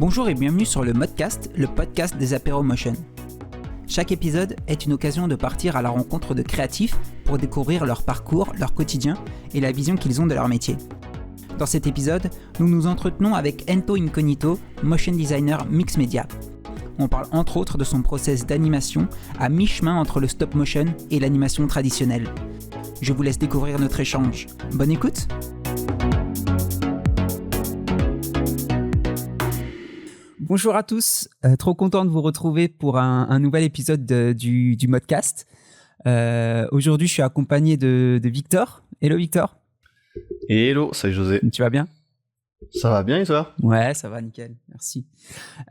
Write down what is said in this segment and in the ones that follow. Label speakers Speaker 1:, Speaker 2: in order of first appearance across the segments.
Speaker 1: Bonjour et bienvenue sur le Modcast, le podcast des apéros motion. Chaque épisode est une occasion de partir à la rencontre de créatifs pour découvrir leur parcours, leur quotidien et la vision qu'ils ont de leur métier. Dans cet épisode, nous nous entretenons avec Ento Incognito, motion designer mix media. On parle entre autres de son process d'animation à mi-chemin entre le stop motion et l'animation traditionnelle. Je vous laisse découvrir notre échange. Bonne écoute! Bonjour à tous, trop content de vous retrouver pour un nouvel épisode du Modcast. Aujourd'hui, je suis accompagné de Victor. Hello Victor.
Speaker 2: Hello, salut José.
Speaker 1: Tu vas bien ?
Speaker 2: Ça va bien et toi ?
Speaker 1: Ouais, ça va, nickel, merci.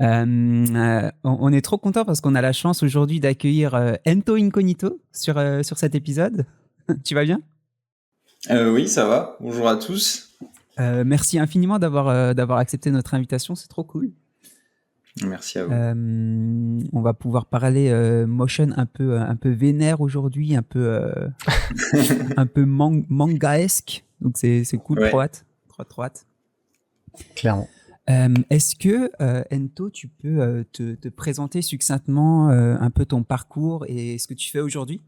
Speaker 1: On est trop content parce qu'on a la chance aujourd'hui d'accueillir Ento Incognito sur cet épisode. Tu vas bien ?
Speaker 3: Oui, ça va. Bonjour à tous.
Speaker 1: Merci infiniment d'avoir accepté notre invitation, c'est trop cool.
Speaker 3: Merci à vous.
Speaker 1: On va pouvoir parler motion un peu vénère aujourd'hui, un peu mangaesque. Donc c'est cool,
Speaker 3: Ouais.
Speaker 1: trop hâte.
Speaker 2: Clairement.
Speaker 1: Est-ce que Ento, tu peux te présenter succinctement un peu ton parcours et ce que tu fais aujourd'hui ?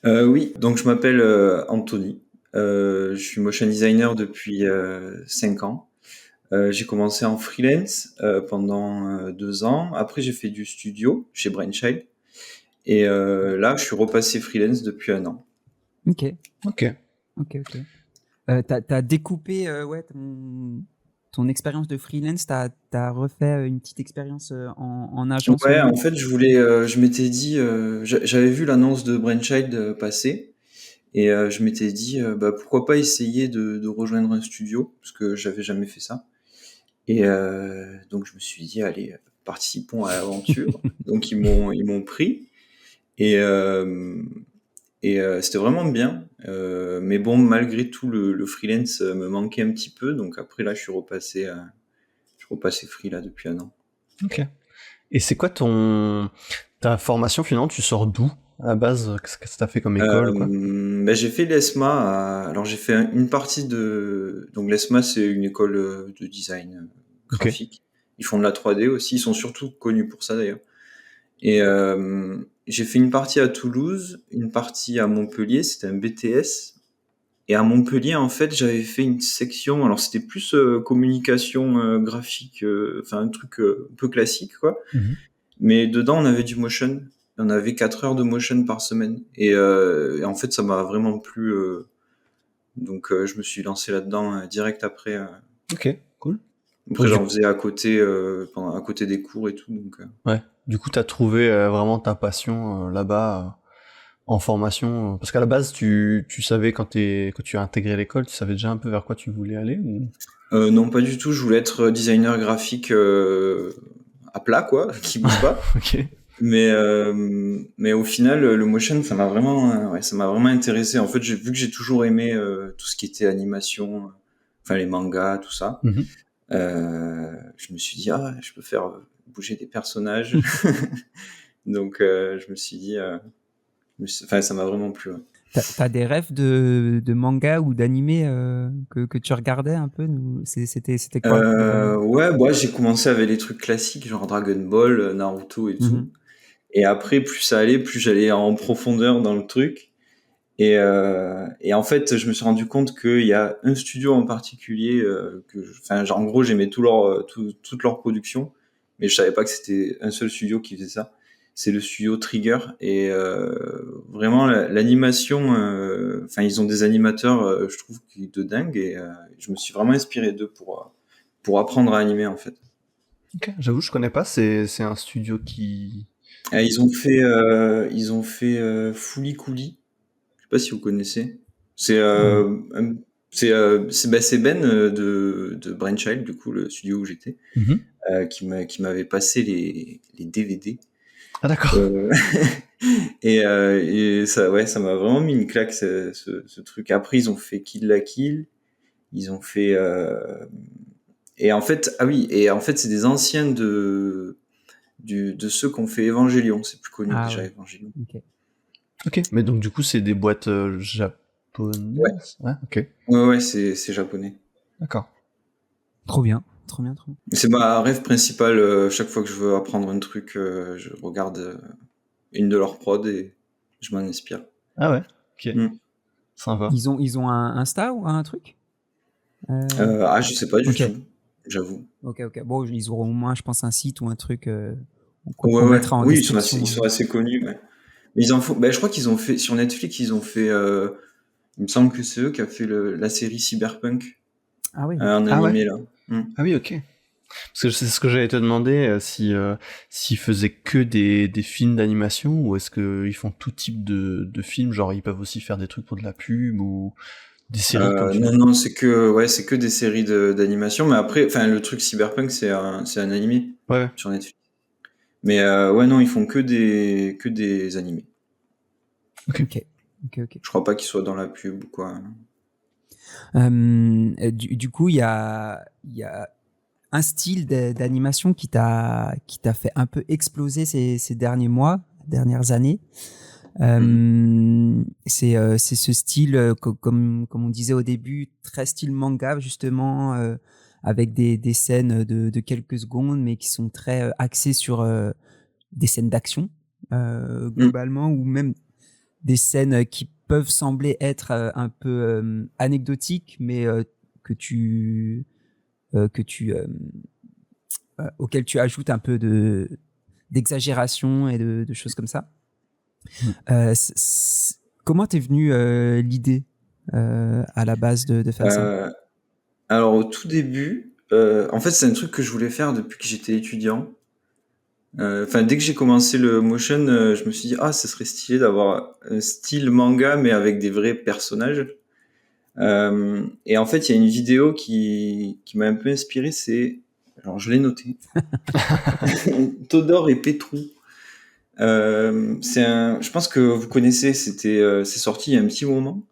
Speaker 3: Oui, donc je m'appelle Anthony. Je suis motion designer depuis 5 ans. J'ai commencé en freelance pendant 2 ans. Après, j'ai fait du studio chez Brainchild. Et là, je suis repassé freelance depuis 1 an.
Speaker 1: Ok.
Speaker 2: Ok.
Speaker 1: T'as découpé ton expérience de freelance, t'as refait une petite expérience en agence.
Speaker 3: Ouais, en fait, je m'étais dit, j'avais vu l'annonce de Brainchild passer. Et je m'étais dit, pourquoi pas essayer de rejoindre un studio, parce que j'avais jamais fait ça. Et donc je me suis dit, allez, participons à l'aventure. Donc ils m'ont pris. Et c'était vraiment bien. Mais bon, malgré tout, le freelance me manquait un petit peu. Donc après, là, je suis repassé free là depuis 1 an.
Speaker 2: Ok. Et c'est quoi ta formation finalement ? Tu sors d'où à la base ? Qu'est-ce que t'as fait comme école quoi ?
Speaker 3: J'ai fait l'ESMA. Alors j'ai fait une partie de. Donc l'ESMA, c'est une école de design graphique. Ils font de la 3D aussi. Ils sont surtout connus pour ça d'ailleurs. Et j'ai fait une partie à Toulouse, une partie à Montpellier. C'était un BTS. Et à Montpellier, en fait, j'avais fait une section. Alors c'était plus communication graphique, enfin un truc un peu classique, quoi.
Speaker 2: Mhm.
Speaker 3: Mais dedans, on avait du motion. On avait 4 heures de motion par semaine. Et en fait, ça m'a vraiment plu. Donc, je me suis lancé là-dedans direct après.
Speaker 2: Ok, cool.
Speaker 3: Après,
Speaker 2: Donc,
Speaker 3: j'en faisais à côté, à côté des cours et tout. Donc,
Speaker 2: Ouais. Du coup, t'as trouvé vraiment ta passion là-bas en formation. Parce qu'à la base, tu savais quand tu as intégré l'école, tu savais déjà un peu vers quoi tu voulais aller ou...
Speaker 3: non, pas du tout. Je voulais être designer graphique à plat, quoi, qui bouge pas.
Speaker 2: Ok.
Speaker 3: Mais au final, le motion, ça m'a vraiment intéressé. En fait, vu que j'ai toujours aimé tout ce qui était animation, enfin les mangas, tout ça,
Speaker 2: Mhm.
Speaker 3: je me suis dit, je peux faire bouger des personnages. Donc, je me suis dit, ça m'a vraiment plu. Ouais.
Speaker 1: T'as des rêves de manga ou d'animé que tu regardais un peu c'était quoi
Speaker 3: Ouais, j'ai commencé avec les trucs classiques, genre Dragon Ball, Naruto et tout. Et après, plus ça allait, plus j'allais en profondeur dans le truc. Et en fait, je me suis rendu compte qu'il y a un studio en particulier en gros, j'aimais toute leur production, mais je savais pas que c'était un seul studio qui faisait ça. C'est le studio Trigger et vraiment l'animation. Ils ont des animateurs, je trouve, de dingue et je me suis vraiment inspiré d'eux pour apprendre à animer en fait.
Speaker 2: Ok. J'avoue, je connais pas. C'est un studio qui...
Speaker 3: Ils ont fait Fooly Cooly. Je sais pas si vous connaissez. C'est Ben de Brainchild, du coup, le studio où j'étais, qui m'avait passé les DVD.
Speaker 2: Ah d'accord.
Speaker 3: Et ça m'a vraiment mis une claque ce truc. Après, ils ont fait Kill la Kill. Ils ont fait et en fait, c'est des anciens de ceux qui ont fait Evangelion. C'est plus connu déjà,
Speaker 1: ouais.
Speaker 3: Evangelion.
Speaker 2: Ok. Mais donc du coup, c'est des boîtes japonaises. Ouais. Ok.
Speaker 3: Ouais, c'est japonais.
Speaker 2: D'accord.
Speaker 1: Trop bien. trop bien, trop bien.
Speaker 3: C'est ma rêve principal. Chaque fois que je veux apprendre un truc, je regarde une de leurs prods et je m'en inspire.
Speaker 2: Ah ouais, ok, sympa.
Speaker 1: Ils ont un Insta ou un truc
Speaker 3: Je sais pas du
Speaker 1: Ok.
Speaker 3: tout, j'avoue.
Speaker 1: Ok. Bon, ils auront au moins, je pense, un site ou un truc
Speaker 3: Ouais,
Speaker 1: qu'on mettra en
Speaker 3: oui,
Speaker 1: description.
Speaker 3: ils sont assez connus. Ouais. Mais ils en font. Je crois qu'ils ont fait sur Netflix. Ils ont fait. Il me semble que c'est eux qui a fait la série Cyberpunk
Speaker 1: Ah oui.
Speaker 3: en
Speaker 2: Ah ouais.
Speaker 3: animé là.
Speaker 2: Ah oui, ok. Parce que c'est ce que j'allais te demander, s'ils faisaient que des films d'animation, ou est-ce qu'ils font tout type de films, genre ils peuvent aussi faire des trucs pour de la pub ou des séries comme tu dis.
Speaker 3: Non, c'est que des séries d'animation. Mais après, enfin, le truc Cyberpunk, c'est un animé
Speaker 2: Ouais.
Speaker 3: sur Netflix. Mais ouais, non, ils font que des animés.
Speaker 1: Ok.
Speaker 3: Je crois pas qu'ils soient dans la pub ou quoi.
Speaker 1: Du coup, il y a un style d'animation qui t'a fait un peu exploser ces derniers mois, dernières années. C'est ce style, comme on disait au début, très style manga justement, avec des scènes de quelques secondes, mais qui sont très axées sur des scènes d'action globalement, ou même des scènes qui peuvent sembler être un peu anecdotiques, mais auxquelles tu ajoutes un peu d'exagération et de choses comme ça. Comment t'es venue l'idée à la base de faire ça?
Speaker 3: Alors au tout début, en fait c'est un truc que je voulais faire depuis que j'étais étudiant. Enfin dès que j'ai commencé le motion, je me suis dit ça serait stylé d'avoir un style manga mais avec des vrais personnages. Et en fait il y a une vidéo qui m'a un peu inspiré, alors je l'ai noté. Todor et Petrou. Je pense que vous connaissez, c'est sorti il y a un petit moment.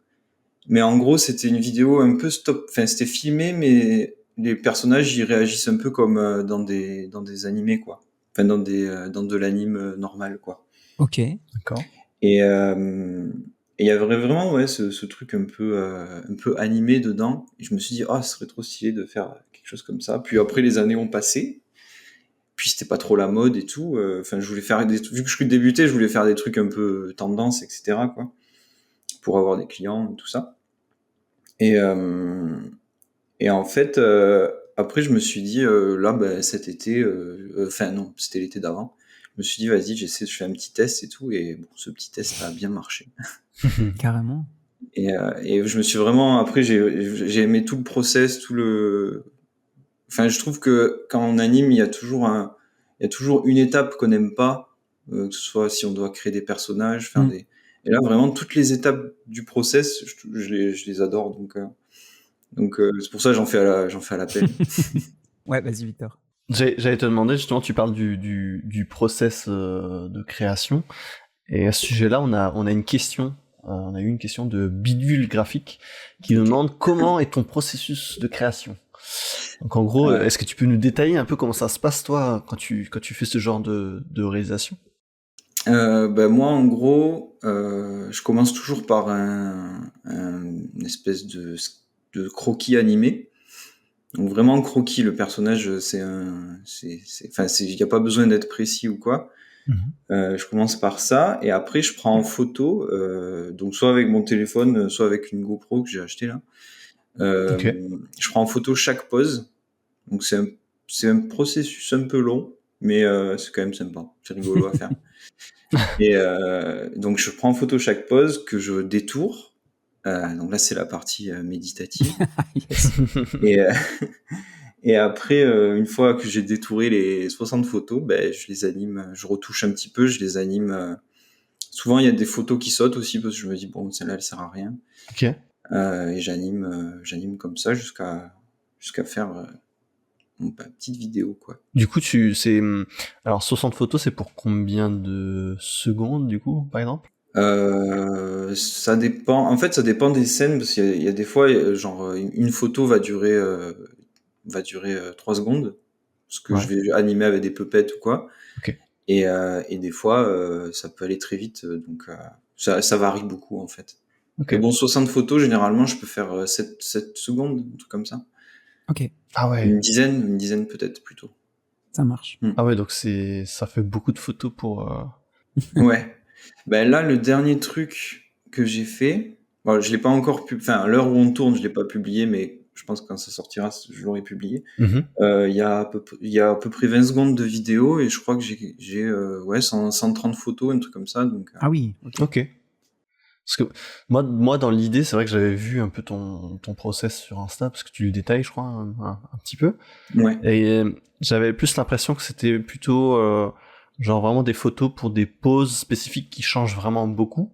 Speaker 3: Mais en gros, c'était une vidéo un peu stop. Enfin, c'était filmé, mais les personnages, ils réagissent un peu comme dans des animés, quoi. Enfin, dans de l'anime normal, quoi.
Speaker 1: Ok.
Speaker 2: D'accord.
Speaker 3: Et il y avait vraiment, ouais, ce truc un peu animé dedans. Et je me suis dit, ce serait trop stylé de faire quelque chose comme ça. Puis après, les années ont passé. Puis c'était pas trop la mode et tout. Enfin, je voulais faire vu que je débutais, je voulais faire des trucs un peu tendance, etc., quoi. Pour avoir des clients et tout ça. Et en fait, après, je me suis dit, là, cet été, enfin non, c'était l'été d'avant, je me suis dit, vas-y, je fais un petit test et tout, et bon, ce petit test a bien marché.
Speaker 1: Carrément.
Speaker 3: Et je me suis vraiment, après, j'ai aimé tout le process, enfin, je trouve que quand on anime, il y a toujours une étape qu'on n'aime pas, que ce soit si on doit créer des personnages, faire des... Et là, vraiment, toutes les étapes du process, je les adore, donc c'est pour ça que j'en fais à l'appel.
Speaker 1: Ouais, vas-y, Victor.
Speaker 2: J'allais te demander, justement, tu parles du process de création, et à ce sujet-là, on a une question, on a eu une question de Bidule Graphique qui nous demande comment est ton processus de création. Donc en gros, est-ce que tu peux nous détailler un peu comment ça se passe toi quand tu fais ce genre de réalisation?
Speaker 3: Moi, en gros, je commence toujours par une espèce de croquis animé. Donc vraiment croquis, le personnage, enfin, il n'y a pas besoin d'être précis ou quoi. Je commence par ça et après je prends en photo, donc soit avec mon téléphone, soit avec une GoPro que j'ai acheté là.
Speaker 2: Ok.
Speaker 3: Je prends en photo chaque pose. Donc c'est un processus un peu long, mais c'est quand même sympa, c'est rigolo à faire. Et donc je prends en photo chaque pose que je détourne. Donc là c'est la partie méditative.
Speaker 1: Yes.
Speaker 3: Et, et après, une fois que j'ai détouré les 60 photos, je les anime, je retouche un petit peu, je les anime. Souvent il y a des photos qui sautent aussi parce que je me dis bon celle-là elle sert à rien.
Speaker 2: Ok.
Speaker 3: Et j'anime comme ça jusqu'à faire une petite vidéo quoi.
Speaker 2: Du coup, alors 60 photos, c'est pour combien de secondes du coup, par exemple?
Speaker 3: Ça dépend. En fait, ça dépend des scènes parce qu'il y a des fois, genre une photo va durer 3 secondes parce que je vais animer avec des puppets ou quoi.
Speaker 2: Ok.
Speaker 3: Et des fois, ça peut aller très vite. Donc ça varie beaucoup en fait.
Speaker 2: Ok.
Speaker 3: Mais bon, 60 photos, généralement, je peux faire 7 secondes, un truc comme ça.
Speaker 1: Ok,
Speaker 2: Ah ouais.
Speaker 3: Une dizaine peut-être plutôt.
Speaker 1: ça marche.
Speaker 2: Ah ouais, donc ça fait beaucoup de photos pour.
Speaker 3: Ouais. Ben là, le dernier truc que j'ai fait, bon, je l'ai pas encore enfin, à l'heure où on tourne, je l'ai pas publié, mais je pense que quand ça sortira, je l'aurai publié.
Speaker 2: Mhm.
Speaker 3: Il y a à peu près 20 secondes de vidéo et je crois que j'ai 130 photos, un truc comme ça. Donc,
Speaker 1: Ah oui, ok.
Speaker 2: Ok. Parce que moi dans l'idée, c'est vrai que j'avais vu un peu ton process sur Insta, parce que tu le détailles, je crois, un petit peu.
Speaker 3: ouais.
Speaker 2: Et j'avais plus l'impression que c'était plutôt genre vraiment des photos pour des poses spécifiques qui changent vraiment beaucoup.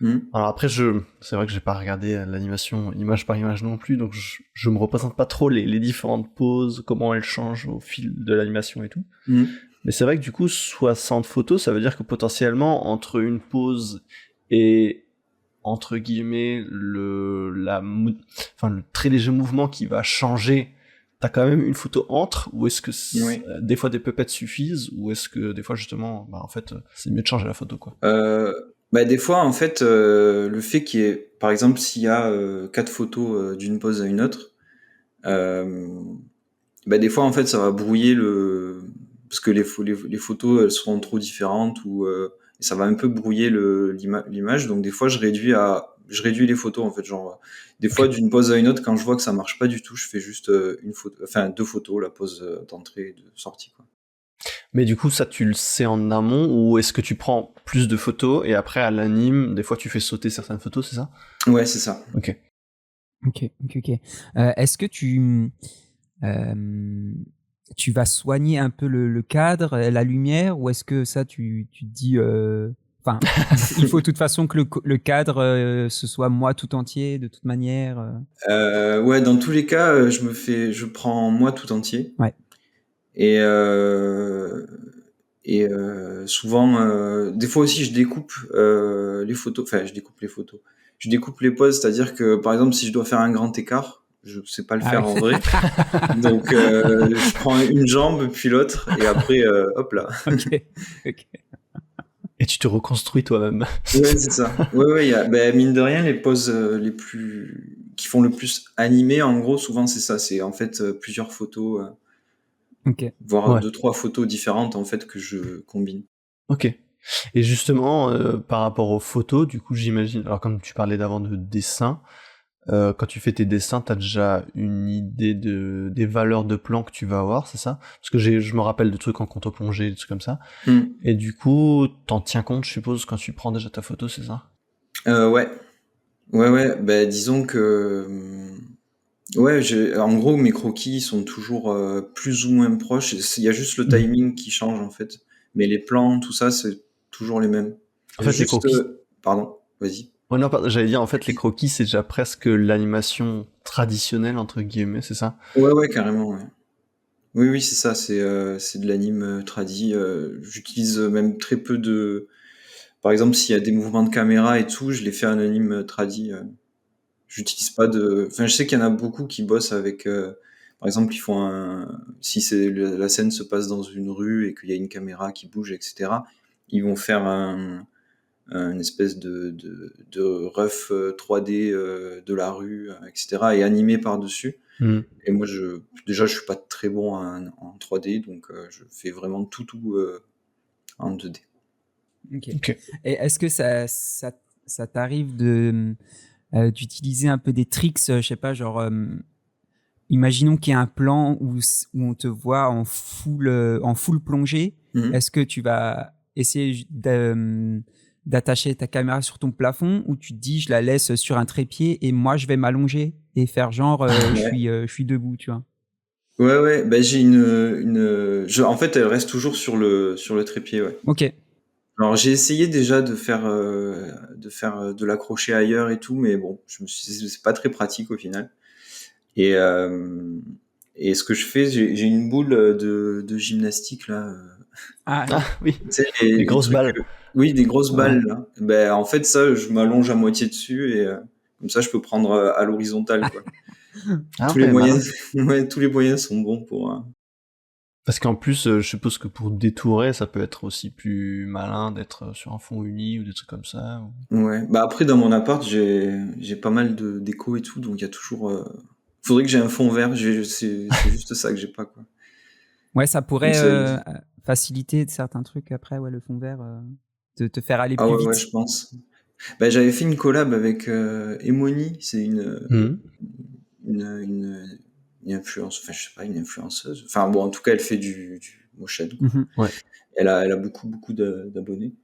Speaker 3: Mhm.
Speaker 2: Alors après, c'est vrai que j'ai pas regardé l'animation image par image non plus, donc je me représente pas trop les différentes poses, comment elles changent au fil de l'animation et tout.
Speaker 3: Mhm.
Speaker 2: Mais c'est vrai que du coup, 60 photos, ça veut dire que potentiellement, entre une pose et entre guillemets le très léger mouvement qui va changer, t'as quand même une photo entre, ou est-ce que
Speaker 3: Oui.
Speaker 2: des fois des puppets suffisent, ou est-ce que des fois justement en fait c'est mieux de changer la photo quoi.
Speaker 3: Bah, des fois, en fait, le fait qu'il y ait, par exemple, s'il y a 4 photos d'une pose à une autre, euh, bah, des fois, en fait, ça va brouiller parce que les photos, elles seront trop différentes ou et ça va un peu brouiller l'image. Donc, des fois, je réduis les photos, en fait. Genre, des fois, d'une pose à une autre, quand je vois que ça marche pas du tout, je fais juste une photo, enfin, 2 photos, la pose d'entrée et de sortie, quoi.
Speaker 2: Mais du coup, ça, tu le sais en amont, ou est-ce que tu prends plus de photos et après à l'anime, des fois tu fais sauter certaines photos, c'est ça?
Speaker 3: Ouais, c'est ça.
Speaker 2: Ok.
Speaker 1: Ok. Est-ce que tu vas soigner un peu le cadre, la lumière, ou est-ce que ça, tu te dis, enfin, il faut de toute façon que le cadre, ce soit moi tout entier, de toute manière.
Speaker 3: Ouais, dans tous les cas, je prends moi tout entier.
Speaker 1: Ouais.
Speaker 3: Et, souvent, des fois aussi, je découpe les photos. Enfin, je découpe les photos. Je découpe les poses, c'est-à-dire que, par exemple, si je dois faire un grand écart, je sais pas le
Speaker 1: Ah
Speaker 3: faire
Speaker 1: oui.
Speaker 3: en vrai. Donc, je prends une jambe, puis l'autre, et après, hop là.
Speaker 1: Ok.
Speaker 2: Et tu te reconstruis toi-même.
Speaker 3: Ouais, c'est ça. Ouais, ben, mine de rien, les poses qui font le plus animé, en gros, souvent, c'est ça. C'est en fait plusieurs photos,
Speaker 1: Ok.
Speaker 3: voire
Speaker 2: Ouais.
Speaker 3: 2-3 photos différentes, en fait, que je combine.
Speaker 2: Ok. Et justement, par rapport aux photos, du coup, j'imagine, alors comme tu parlais d'avant de dessin, quand tu fais tes dessins, t'as déjà une idée des valeurs de plan que tu vas avoir, c'est ça? Parce que je me rappelle de trucs en contre-plongée, des trucs comme ça.
Speaker 3: Hmm.
Speaker 2: Et du coup, t'en tiens compte, je suppose, quand tu prends déjà ta photo, c'est ça?
Speaker 3: Ouais. Ouais. Ben, disons que, ouais, en gros, mes croquis sont toujours plus ou moins proches. Il y a juste le timing qui change, en fait. Mais les plans, tout ça, c'est toujours les mêmes.
Speaker 2: En fait, les
Speaker 3: Juste,
Speaker 2: croquis.
Speaker 3: pardon, vas-y.
Speaker 2: Ouais, non, j'allais dire, en fait, les croquis, c'est déjà presque l'animation traditionnelle, entre guillemets, c'est ça?
Speaker 3: Ouais, carrément, ouais. Oui, c'est ça, c'est de l'anime tradi. J'utilise même très peu de. Par exemple, s'il y a des mouvements de caméra et tout, je les fais en anime tradi. J'utilise pas de. Enfin, je sais qu'il y en a beaucoup qui bossent avec. Par exemple, ils font un. Si la scène se passe dans une rue et qu'il y a une caméra qui bouge, etc., ils vont faire une espèce de ref 3D de la rue, etc., et animer par-dessus. Et moi, déjà, je suis pas très bon en 3D, donc je fais vraiment tout en 2D.
Speaker 1: Ok. Et est-ce que ça t'arrive d'utiliser un peu des tricks, je sais pas, genre, imaginons qu'il y a un plan où on te voit en full plongée.
Speaker 3: Mhm.
Speaker 1: Est-ce que tu vas essayer d'attacher ta caméra sur ton plafond, ou tu te dis je la laisse sur un trépied et moi je vais m'allonger et faire genre je suis debout, tu vois?
Speaker 3: Ouais. Ben, j'ai en fait, elle reste toujours sur le trépied, ouais.
Speaker 1: Ok.
Speaker 3: Alors, j'ai essayé déjà de l'accrocher ailleurs et tout, mais bon, c'est pas très pratique au final. Et, ce que je fais, j'ai une boule de gymnastique là.
Speaker 1: Ah,
Speaker 2: Ah oui,
Speaker 3: Tu sais,
Speaker 2: les grosses
Speaker 3: trucs,
Speaker 2: balles.
Speaker 3: oui, des grosses
Speaker 1: Ouais.
Speaker 3: balles là. Ben, en fait, ça, je m'allonge à moitié dessus et comme ça, je peux prendre à l'horizontale, quoi.
Speaker 2: Ah
Speaker 3: Tous les
Speaker 2: ouais, malin.
Speaker 3: moyens, ouais, tous les moyens sont bons pour.
Speaker 2: Parce qu'en plus, je suppose que pour détourer, ça peut être aussi plus malin d'être sur un fond uni ou des trucs comme ça.
Speaker 3: Ouais. Bah après, dans mon appart, j'ai pas mal de déco et tout, donc il y a toujours. Faudrait que j'ai un fond vert. C'est juste ça que j'ai pas, quoi.
Speaker 1: Ouais, ça pourrait
Speaker 3: Donc,
Speaker 1: faciliter certains trucs après, ouais, le fond vert, te faire aller
Speaker 3: ah
Speaker 1: plus
Speaker 3: ouais,
Speaker 1: vite.
Speaker 3: je pense. Bah, j'avais fait une collab avec Emoni, c'est
Speaker 2: Mhm.
Speaker 3: une, une influence, enfin je sais pas, une influenceuse. Enfin bon, en tout cas, elle fait du motion, quoi.
Speaker 1: Mhm.
Speaker 2: Ouais.
Speaker 3: Elle a beaucoup d'abonnés.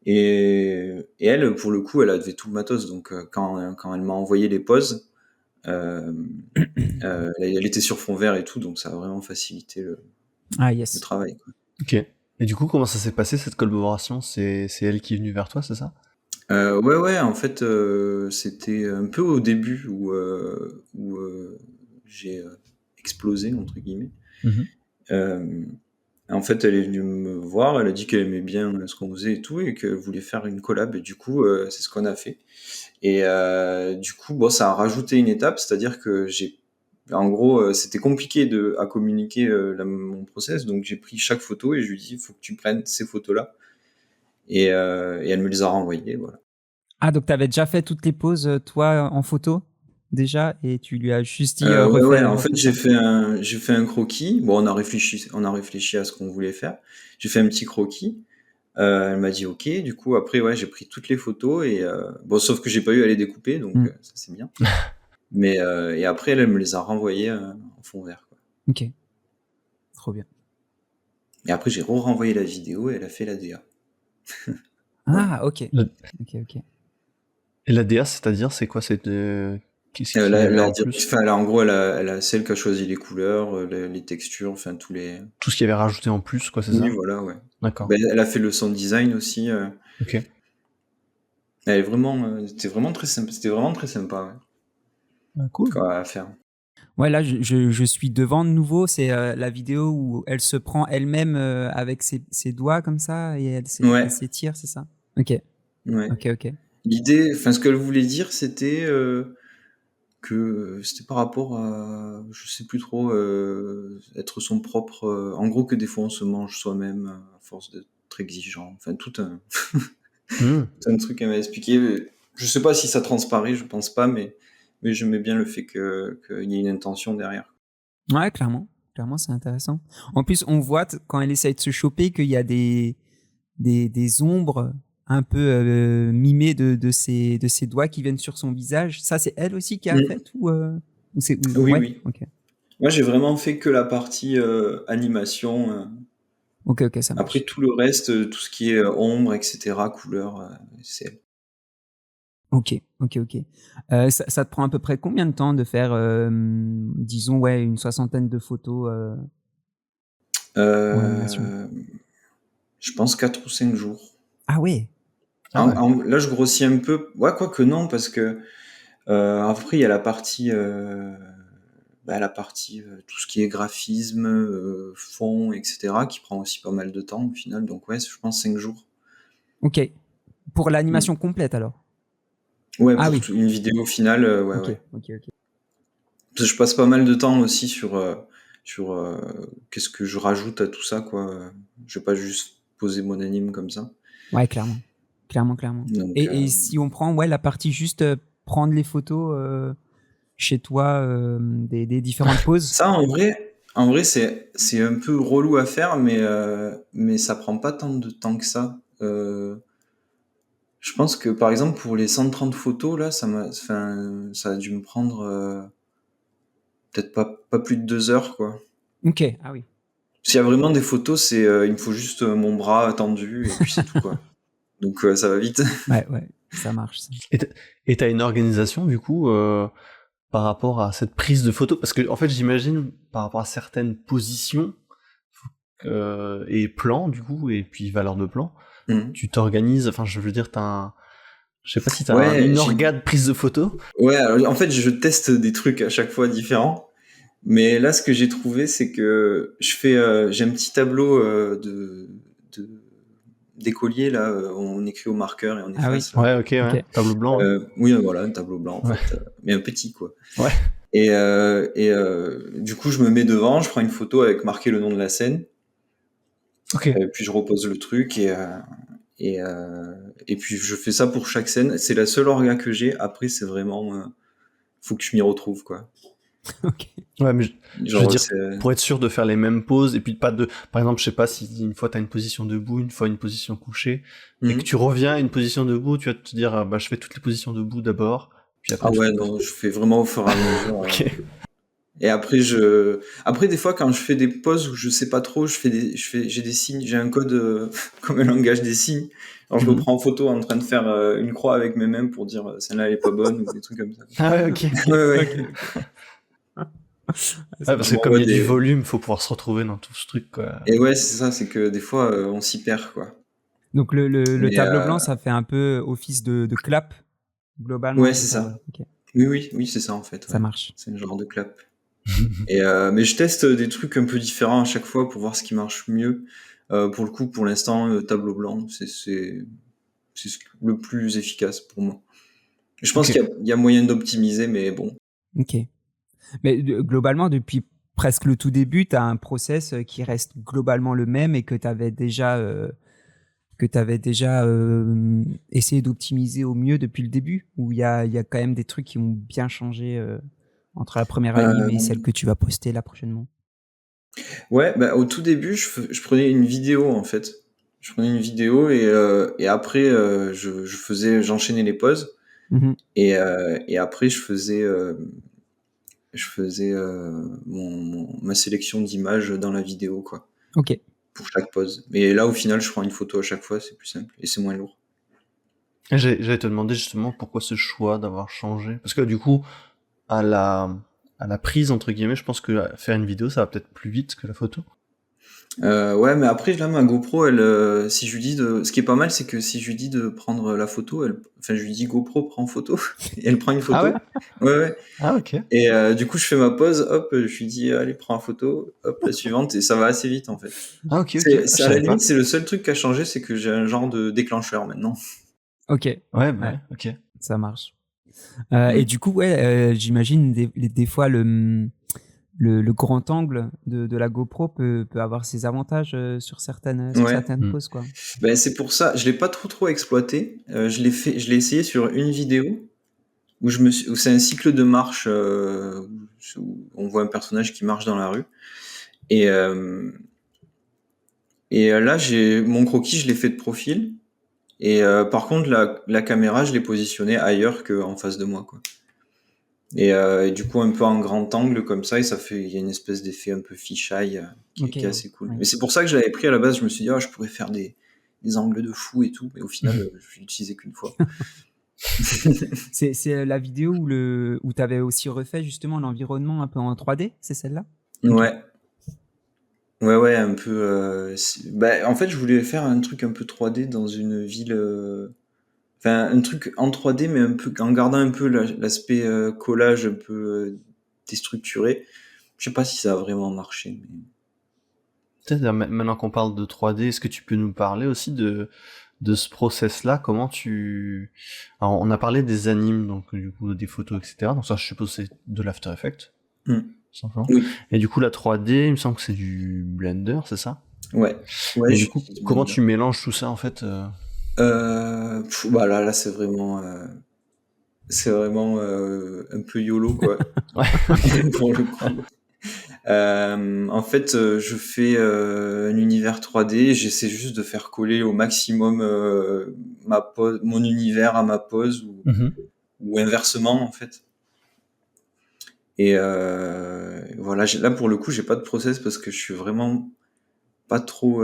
Speaker 3: Et elle, pour le coup, elle avait tout le matos. Donc quand elle m'a envoyé les poses, euh, elle était sur fond vert et tout, donc ça a vraiment facilité
Speaker 1: Ah
Speaker 3: le
Speaker 1: yes.
Speaker 3: travail, quoi.
Speaker 2: Ok. Et du coup, comment ça s'est passé cette collaboration? C'est elle qui est venue vers toi, c'est ça?
Speaker 3: Ouais, en fait, c'était un peu au début où j'ai explosé, entre guillemets.
Speaker 2: Mhm.
Speaker 3: Euh, En fait, elle est venue me voir, elle a dit qu'elle aimait bien ce qu'on faisait et tout, et qu'elle voulait faire une collab, et du coup, c'est ce qu'on a fait. Et du coup, bon, ça a rajouté une étape, c'est-à-dire que en gros, c'était compliqué à communiquer mon process, donc j'ai pris chaque photo et je lui ai dit, il faut que tu prennes ces photos-là. Et elle me les a renvoyées, voilà.
Speaker 1: Ah, donc tu avais déjà fait toutes les poses, toi, en photo, déjà, et tu lui as juste dit
Speaker 3: Ouais, en
Speaker 1: refais
Speaker 3: fait,
Speaker 1: ça.
Speaker 3: j'ai fait un croquis. Bon, on a réfléchi à ce qu'on voulait faire. J'ai fait un petit croquis. Elle m'a dit OK. Du coup, après, ouais, j'ai pris toutes les photos et bon, sauf que j'ai pas eu à les découper, donc ça c'est bien. Mais et après, elle me les a renvoyées en fond vert, quoi.
Speaker 1: Ok, trop bien.
Speaker 3: Et après, j'ai renvoyé la vidéo et elle a fait la DA. Voilà.
Speaker 1: Ah, ok.
Speaker 2: La-
Speaker 1: Ok.
Speaker 2: Et la DA, c'est-à-dire, c'est quoi? Qu'est-ce qu'il y avait en plus?
Speaker 3: Enfin, en gros, elle a celle qui a choisi les couleurs, les textures, enfin tous les.
Speaker 2: Tout ce qu'il y avait rajouté en plus, quoi, c'est
Speaker 3: Oui,
Speaker 2: ça?
Speaker 3: voilà, ouais.
Speaker 2: D'accord.
Speaker 3: Ben, elle a fait le sound design aussi.
Speaker 2: Ok.
Speaker 3: Elle est vraiment, c'était vraiment très sympa. C'était vraiment très sympa, ouais,
Speaker 2: Ah, cool.
Speaker 3: quoi, à faire.
Speaker 1: Ouais, là, je suis devant de nouveau. C'est la vidéo où elle se prend elle-même avec ses doigts comme ça et elle
Speaker 3: Ouais,
Speaker 1: s'étire, c'est ça? Ok,
Speaker 3: ouais.
Speaker 1: ok.
Speaker 3: L'idée, enfin, ce qu'elle voulait dire, c'était que c'était par rapport à, je sais plus trop, être son propre. En gros, que des fois on se mange soi-même à force d'être très exigeant. Enfin,
Speaker 2: Hmm.
Speaker 3: tout un truc qu'elle m'a expliqué. Je sais pas si ça transparaît, je pense pas, mais j'aimais bien le fait qu'il y ait une intention derrière.
Speaker 1: Ouais, clairement. Clairement, c'est intéressant. En plus, on voit quand elle essaye de se choper qu'il y a des ombres un peu mimées de ses doigts qui viennent sur son visage. Ça, c'est elle aussi qui a
Speaker 3: Mm.
Speaker 1: fait ou c'est
Speaker 3: Oui,
Speaker 1: ouais,
Speaker 3: oui.
Speaker 1: ok.
Speaker 3: Moi, j'ai vraiment fait que la partie animation.
Speaker 1: Ok, ça
Speaker 3: Après,
Speaker 1: marche.
Speaker 3: tout le reste, tout ce qui est ombre, etc., couleur, c'est elle.
Speaker 1: Ok. Ça te prend à peu près combien de temps de faire, disons, ouais, une soixantaine de photos en animation?
Speaker 3: Euh, je pense 4 ou 5 jours.
Speaker 1: Ah ouais.
Speaker 2: Ah ouais.
Speaker 3: Là, je grossis un peu. Ouais, quoi que non, parce que après, il y a la partie tout ce qui est graphisme, fond, etc., qui prend aussi pas mal de temps au final. Donc ouais, je pense 5 jours.
Speaker 1: Ok. Pour
Speaker 3: Mm.
Speaker 1: l'animation complète alors?
Speaker 3: Ouais,
Speaker 1: Ah
Speaker 3: pour
Speaker 1: oui.
Speaker 3: une vidéo finale, ouais,
Speaker 1: Ok.
Speaker 3: ouais. Parce que je passe pas mal de temps aussi sur qu'est-ce que je rajoute à tout ça, quoi. Je vais pas juste poser mon anime comme ça.
Speaker 1: Ouais, clairement. Clairement.
Speaker 3: Donc,
Speaker 1: Et si on prend ouais, la partie juste prendre les photos chez toi des différentes poses.
Speaker 3: ça, en vrai, c'est un peu relou à faire, mais ça prend pas tant de temps que ça. Je pense que, par exemple, pour les 130 photos, là, enfin, ça a dû me prendre peut-être pas plus de 2 heures, quoi.
Speaker 1: Ok, ah oui.
Speaker 3: S'il y a vraiment des photos, il me faut juste mon bras tendu et puis c'est tout, quoi. Donc, ça va vite.
Speaker 1: Ouais, ça marche. Ça.
Speaker 2: Et t'as une organisation, du coup, par rapport à cette prise de photo? Parce que, en fait, j'imagine, par rapport à certaines positions et plans, du coup, et puis valeur de plan,
Speaker 3: Mhm.
Speaker 2: tu t'organises, enfin, je veux dire, je sais pas si t'as
Speaker 3: Ouais,
Speaker 2: une organe prise de photo.
Speaker 3: ouais, alors, en fait, je teste des trucs à chaque fois différents. Mais là, ce que j'ai trouvé, c'est que j'ai un petit tableau de d'écolier là, on écrit au marqueur et on
Speaker 1: Ah oui.
Speaker 3: efface là.
Speaker 2: Ouais, ok, ouais.
Speaker 1: Ok.
Speaker 2: Tableau blanc, ouais.
Speaker 3: Oui, voilà, un tableau blanc en
Speaker 2: Ouais.
Speaker 3: fait, mais un petit, quoi.
Speaker 2: Ouais.
Speaker 3: Et du coup, je me mets devant, je prends une photo avec marqué le nom de la scène,
Speaker 2: Ok.
Speaker 3: et puis je repose le truc et, euh, et puis je fais ça pour chaque scène. C'est la seule orga que j'ai. Après, c'est vraiment faut que je m'y retrouve, quoi.
Speaker 1: Ok.
Speaker 2: Ouais, mais je veux
Speaker 3: Genre,
Speaker 2: dire, pour être sûr de faire les mêmes poses, et puis pas de... Par exemple, je sais pas, si une fois t'as une position debout, une fois une position couchée, et que tu reviens à une position debout, tu vas te dire, ah, bah, je fais toutes les positions debout d'abord, puis après
Speaker 3: Ah
Speaker 2: je
Speaker 3: ouais,
Speaker 2: fais...
Speaker 3: non, je fais vraiment au fur et à mesure.
Speaker 2: Ok.
Speaker 3: Et après, après, des fois, quand je fais des poses où je sais pas trop, j'ai des signes, j'ai un code comme un langage des signes. Alors, je me prends en photo en train de faire une croix avec mes mains pour dire celle-là, elle est pas bonne ou des trucs comme ça.
Speaker 2: Ah ouais, ok.
Speaker 3: Ouais, ouais.
Speaker 1: Ok.
Speaker 2: Ouais, parce
Speaker 3: Je
Speaker 2: que comme
Speaker 3: m'envoie
Speaker 2: il y a du
Speaker 3: des...
Speaker 2: volume, faut pouvoir se retrouver dans tout ce truc, quoi.
Speaker 3: Et ouais, c'est ça, c'est que des fois, on s'y perd, quoi.
Speaker 1: Donc le
Speaker 3: Mais
Speaker 1: tableau blanc, ça fait un peu office de clap, globalement,
Speaker 3: ouais,
Speaker 1: c'est
Speaker 3: c'est
Speaker 1: ça.
Speaker 3: ça.
Speaker 1: Ok,
Speaker 3: Oui, c'est ça, en fait,
Speaker 1: ça
Speaker 3: ouais.
Speaker 1: marche.
Speaker 3: C'est un genre de clap. Et mais je teste des trucs un peu différents à chaque fois pour voir ce qui marche mieux. Pour le coup, pour l'instant, le tableau blanc, c'est le plus efficace pour moi. Je pense
Speaker 2: Ok.
Speaker 3: qu'il y a moyen d'optimiser, mais bon.
Speaker 1: Ok. Mais globalement, depuis presque le tout début, tu as un process qui reste globalement le même et que tu avais déjà essayé d'optimiser au mieux depuis le début, ou il y a quand même des trucs qui ont bien changé entre la première anime et celle
Speaker 3: Euh,
Speaker 1: que tu vas poster là prochainement.
Speaker 3: ouais, bah, au tout début, je prenais une vidéo en fait. Je prenais une vidéo et après, j'enchaînais les pauses
Speaker 1: Mhm.
Speaker 3: et après, je faisais ma sélection d'images dans la vidéo, quoi,
Speaker 1: Ok.
Speaker 3: pour chaque pause. Mais là, au final, je prends une photo à chaque fois, c'est plus simple et c'est moins lourd.
Speaker 2: J'allais te demander justement pourquoi ce choix d'avoir changé. Parce que du coup, à la, à la prise, entre guillemets, je pense que faire une vidéo, ça va peut-être plus vite que la photo.
Speaker 3: Ouais, mais après, là, ma GoPro, si je lui dis ce qui est pas mal, c'est que si je lui dis de prendre la photo, enfin, je lui dis GoPro, prends photo, et elle prend une
Speaker 2: Ah ouais?
Speaker 3: photo. Ouais, ouais.
Speaker 2: Ah ok.
Speaker 3: Et du coup, je fais ma pause, hop, je lui dis, allez, prends la photo, hop, la suivante, et ça va assez vite, en fait.
Speaker 2: Ah ok, ok. Ah, je
Speaker 3: À la
Speaker 2: savais pas.
Speaker 3: limite, c'est le seul truc qui a changé, c'est que j'ai un genre de déclencheur maintenant.
Speaker 1: Ok.
Speaker 2: Ouais, bah
Speaker 1: Ouais,
Speaker 2: ouais, ok.
Speaker 1: ça marche. Et
Speaker 3: Mm.
Speaker 1: du coup, ouais, j'imagine des fois le grand angle de la GoPro peut avoir ses avantages sur
Speaker 3: Ouais.
Speaker 1: certaines
Speaker 2: Hmm.
Speaker 1: poses, quoi.
Speaker 3: Ben, c'est pour ça, je l'ai pas trop exploité. Je l'ai essayé sur une vidéo où c'est un cycle de marche, où on voit un personnage qui marche dans la rue. Et, là, mon croquis, je l'ai fait de profil. Et par contre, la caméra, je l'ai positionnée ailleurs qu'en face de moi, quoi. Et du coup, un peu en grand angle comme ça, et il y a une espèce d'effet un peu fisheye
Speaker 1: Ok,
Speaker 3: qui est assez cool.
Speaker 1: ouais.
Speaker 3: Mais c'est pour ça que je l'avais pris à la base. Je me suis dit, je pourrais faire des angles de fou et tout. Mais au final, je l'ai utilisé qu'une fois.
Speaker 1: C'est la vidéo où tu avais aussi refait justement l'environnement un peu en 3D, c'est celle-là? Ok.
Speaker 3: Ouais. Ouais, un peu. Bah, en fait, je voulais faire un truc un peu 3D dans une ville. Enfin, un truc en 3D, mais un peu en gardant un peu l'aspect collage un peu déstructuré. Je sais pas si ça a vraiment marché.
Speaker 2: Peut-être maintenant qu'on parle de 3D, est-ce que tu peux nous parler aussi de ce process-là? Comment tu... Alors, on a parlé des animes, donc du coup des photos, etc. Donc ça, je suppose c'est de l'After Effects,
Speaker 3: Hmm.
Speaker 2: simplement.
Speaker 3: Oui,
Speaker 2: Et du coup, la 3D, il me semble que c'est du Blender, c'est ça?
Speaker 3: ouais. Ouais,
Speaker 2: Et du coup,
Speaker 3: j'utilise
Speaker 2: comment
Speaker 3: Blender.
Speaker 2: tu mélanges tout ça en fait
Speaker 3: Bah là, c'est vraiment un peu YOLO, quoi,
Speaker 2: Ouais.
Speaker 3: pour le coup. En fait, je fais un univers 3D. J'essaie juste de faire coller au maximum mon univers à ma pose
Speaker 2: Mhm.
Speaker 3: ou inversement, en fait. Et voilà, là pour le coup, j'ai pas de process parce que je suis vraiment pas trop,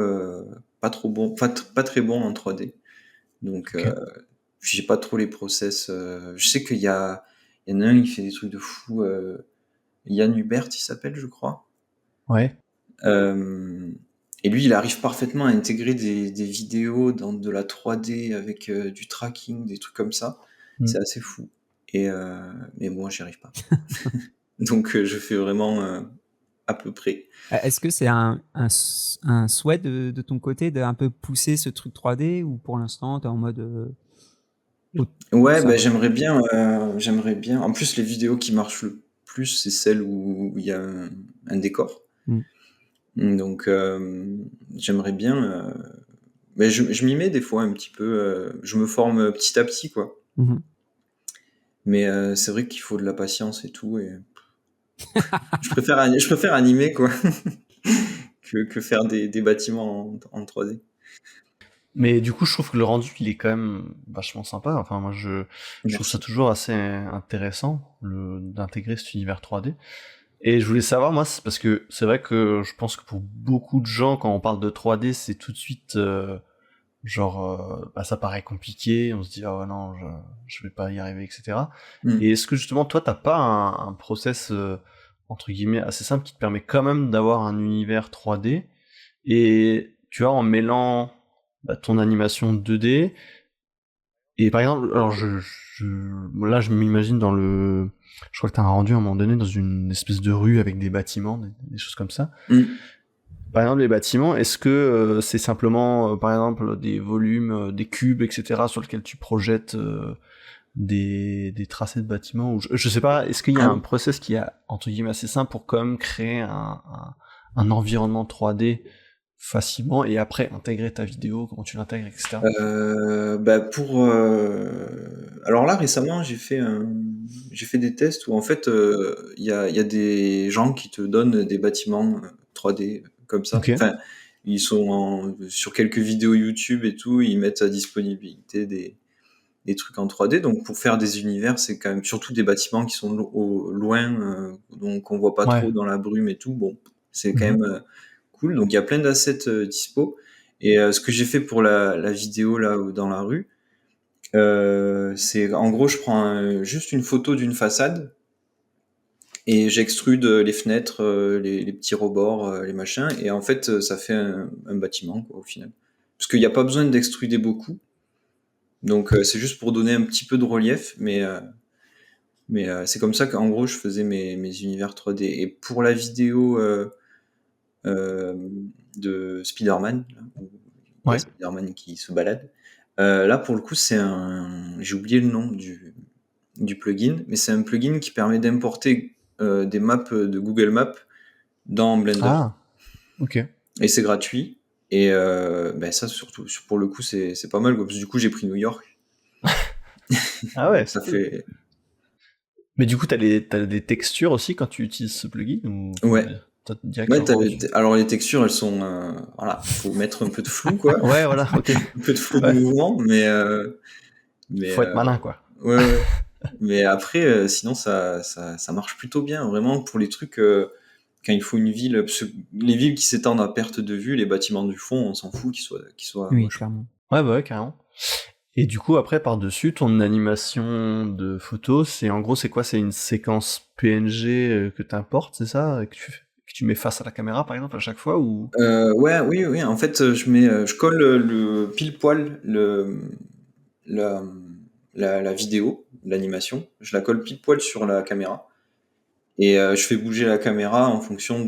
Speaker 3: pas trop bon, pas très bon en 3D. Donc,
Speaker 2: Ok.
Speaker 3: j'ai pas trop les process. Je sais il y en a un, il fait des trucs de fou. Yann Hubert, il s'appelle, je crois.
Speaker 2: Ouais.
Speaker 3: Euh, et lui, il arrive parfaitement à intégrer des vidéos dans de la 3D avec du tracking, des trucs comme ça.
Speaker 2: Mm.
Speaker 3: C'est assez fou. Mais moi, j'y arrive pas. Donc, je fais vraiment à peu près.
Speaker 1: Est-ce que c'est un souhait de ton côté d'un peu pousser ce truc 3D, ou pour l'instant, tu es en mode oh,
Speaker 3: Ouais,
Speaker 1: ça
Speaker 3: bah,
Speaker 1: va?
Speaker 3: j'aimerais bien. En plus, les vidéos qui marchent le plus, c'est celles où il y a un décor.
Speaker 1: Mm.
Speaker 3: Donc, j'aimerais bien. Mais je m'y mets des fois un petit peu. Je me forme petit à petit, quoi.
Speaker 1: Mhm.
Speaker 3: Mais c'est vrai qu'il faut de la patience et tout. Et Je préfère animer, quoi, que faire des bâtiments en 3D.
Speaker 2: Mais du coup, je trouve que le rendu, il est quand même vachement sympa. Enfin, moi, je trouve ça
Speaker 3: Merci.
Speaker 2: toujours assez intéressant d'intégrer cet univers 3D. Et je voulais savoir, moi, c'est parce que c'est vrai que je pense que pour beaucoup de gens, quand on parle de 3D, c'est tout de suite ça paraît compliqué. On se dit, ah ouais, non, je vais pas y arriver, etc.
Speaker 3: Mm.
Speaker 2: Et est-ce que justement, toi, t'as pas un process entre guillemets assez simple qui te permet quand même d'avoir un univers 3D et tu vois, en mêlant ton animation 2D et par exemple, alors là, je m'imagine je crois que t'as un rendu à un moment donné dans une espèce de rue avec des bâtiments, des choses comme ça.
Speaker 3: Mm.
Speaker 2: Par exemple, les bâtiments, est-ce que c'est simplement, par exemple, des volumes, des cubes, etc., sur lesquels tu projettes des tracés de bâtiments ou je sais pas, est-ce qu'il y a
Speaker 3: Ah
Speaker 2: un
Speaker 3: oui.
Speaker 2: process qui est, entre guillemets, assez simple pour quand même créer un environnement 3D facilement et après intégrer ta vidéo, comment tu l'intègres, etc.
Speaker 3: Alors là, récemment, j'ai fait des tests où en fait, il y a des gens qui te donnent des bâtiments 3D comme ça.
Speaker 2: Ok.
Speaker 3: Enfin, ils sont sur quelques vidéos YouTube et tout, ils mettent à disponibilité des trucs en 3D. Donc pour faire des univers, c'est quand même surtout des bâtiments qui sont loin, donc on voit pas
Speaker 2: Ouais.
Speaker 3: trop dans la brume et tout. Bon, c'est quand
Speaker 2: Mhm.
Speaker 3: même cool. Donc il y a plein d'assets dispo. Et ce que j'ai fait pour la vidéo là dans la rue, c'est en gros je prends juste une photo d'une façade et j'extrude les fenêtres, les petits rebords, les machins, et en fait ça fait un bâtiment quoi, au final. Parce qu'il n'y a pas besoin d'extruder beaucoup, donc c'est juste pour donner un petit peu de relief, mais c'est comme ça qu'en gros je faisais mes univers 3D. Et pour la vidéo euh, de Spider-Man, là, où il y a
Speaker 2: Ouais.
Speaker 3: Spider-Man qui se balade, là pour le coup j'ai oublié le nom du plugin, mais c'est un plugin qui permet d'importer des maps de Google Maps dans Blender.
Speaker 2: Ah, ok.
Speaker 3: Et c'est gratuit. Et ben ça, surtout, pour le coup, c'est pas mal, quoi, parce que du coup, j'ai pris New York.
Speaker 2: Ah ouais,
Speaker 3: Donc
Speaker 2: c'est
Speaker 3: ça
Speaker 2: cool.
Speaker 3: fait.
Speaker 2: Mais du coup, t'as des textures aussi quand tu utilises ce plugin ou
Speaker 3: Ouais.
Speaker 2: t'as direct
Speaker 3: Ouais,
Speaker 2: le rendu?
Speaker 3: alors les textures, elles sont. Voilà, faut mettre un peu de flou, quoi.
Speaker 2: Ouais, voilà, ok.
Speaker 3: Un peu de flou de
Speaker 2: Ouais.
Speaker 3: mouvement, mais
Speaker 2: Faut être malin, quoi.
Speaker 3: ouais, ouais. Mais après, sinon, ça marche plutôt bien. Vraiment, pour les trucs, quand il faut une ville, parce que les villes qui s'étendent à perte de vue, les bâtiments du fond, on s'en fout qu'ils soient
Speaker 1: Oui,
Speaker 3: moches.
Speaker 1: clairement.
Speaker 2: Ouais, bah ouais, carrément. Et du coup, après, par-dessus, ton animation de photo, c'est en gros, c'est quoi? C'est une séquence PNG que t'importes, c'est ça? Que tu mets face à la caméra, par exemple, à chaque fois ou...
Speaker 3: Ouais, oui, oui. En fait, je colle le pile poil la, la vidéo, l'animation. Je la colle pile poil sur la caméra et je fais bouger la caméra en fonction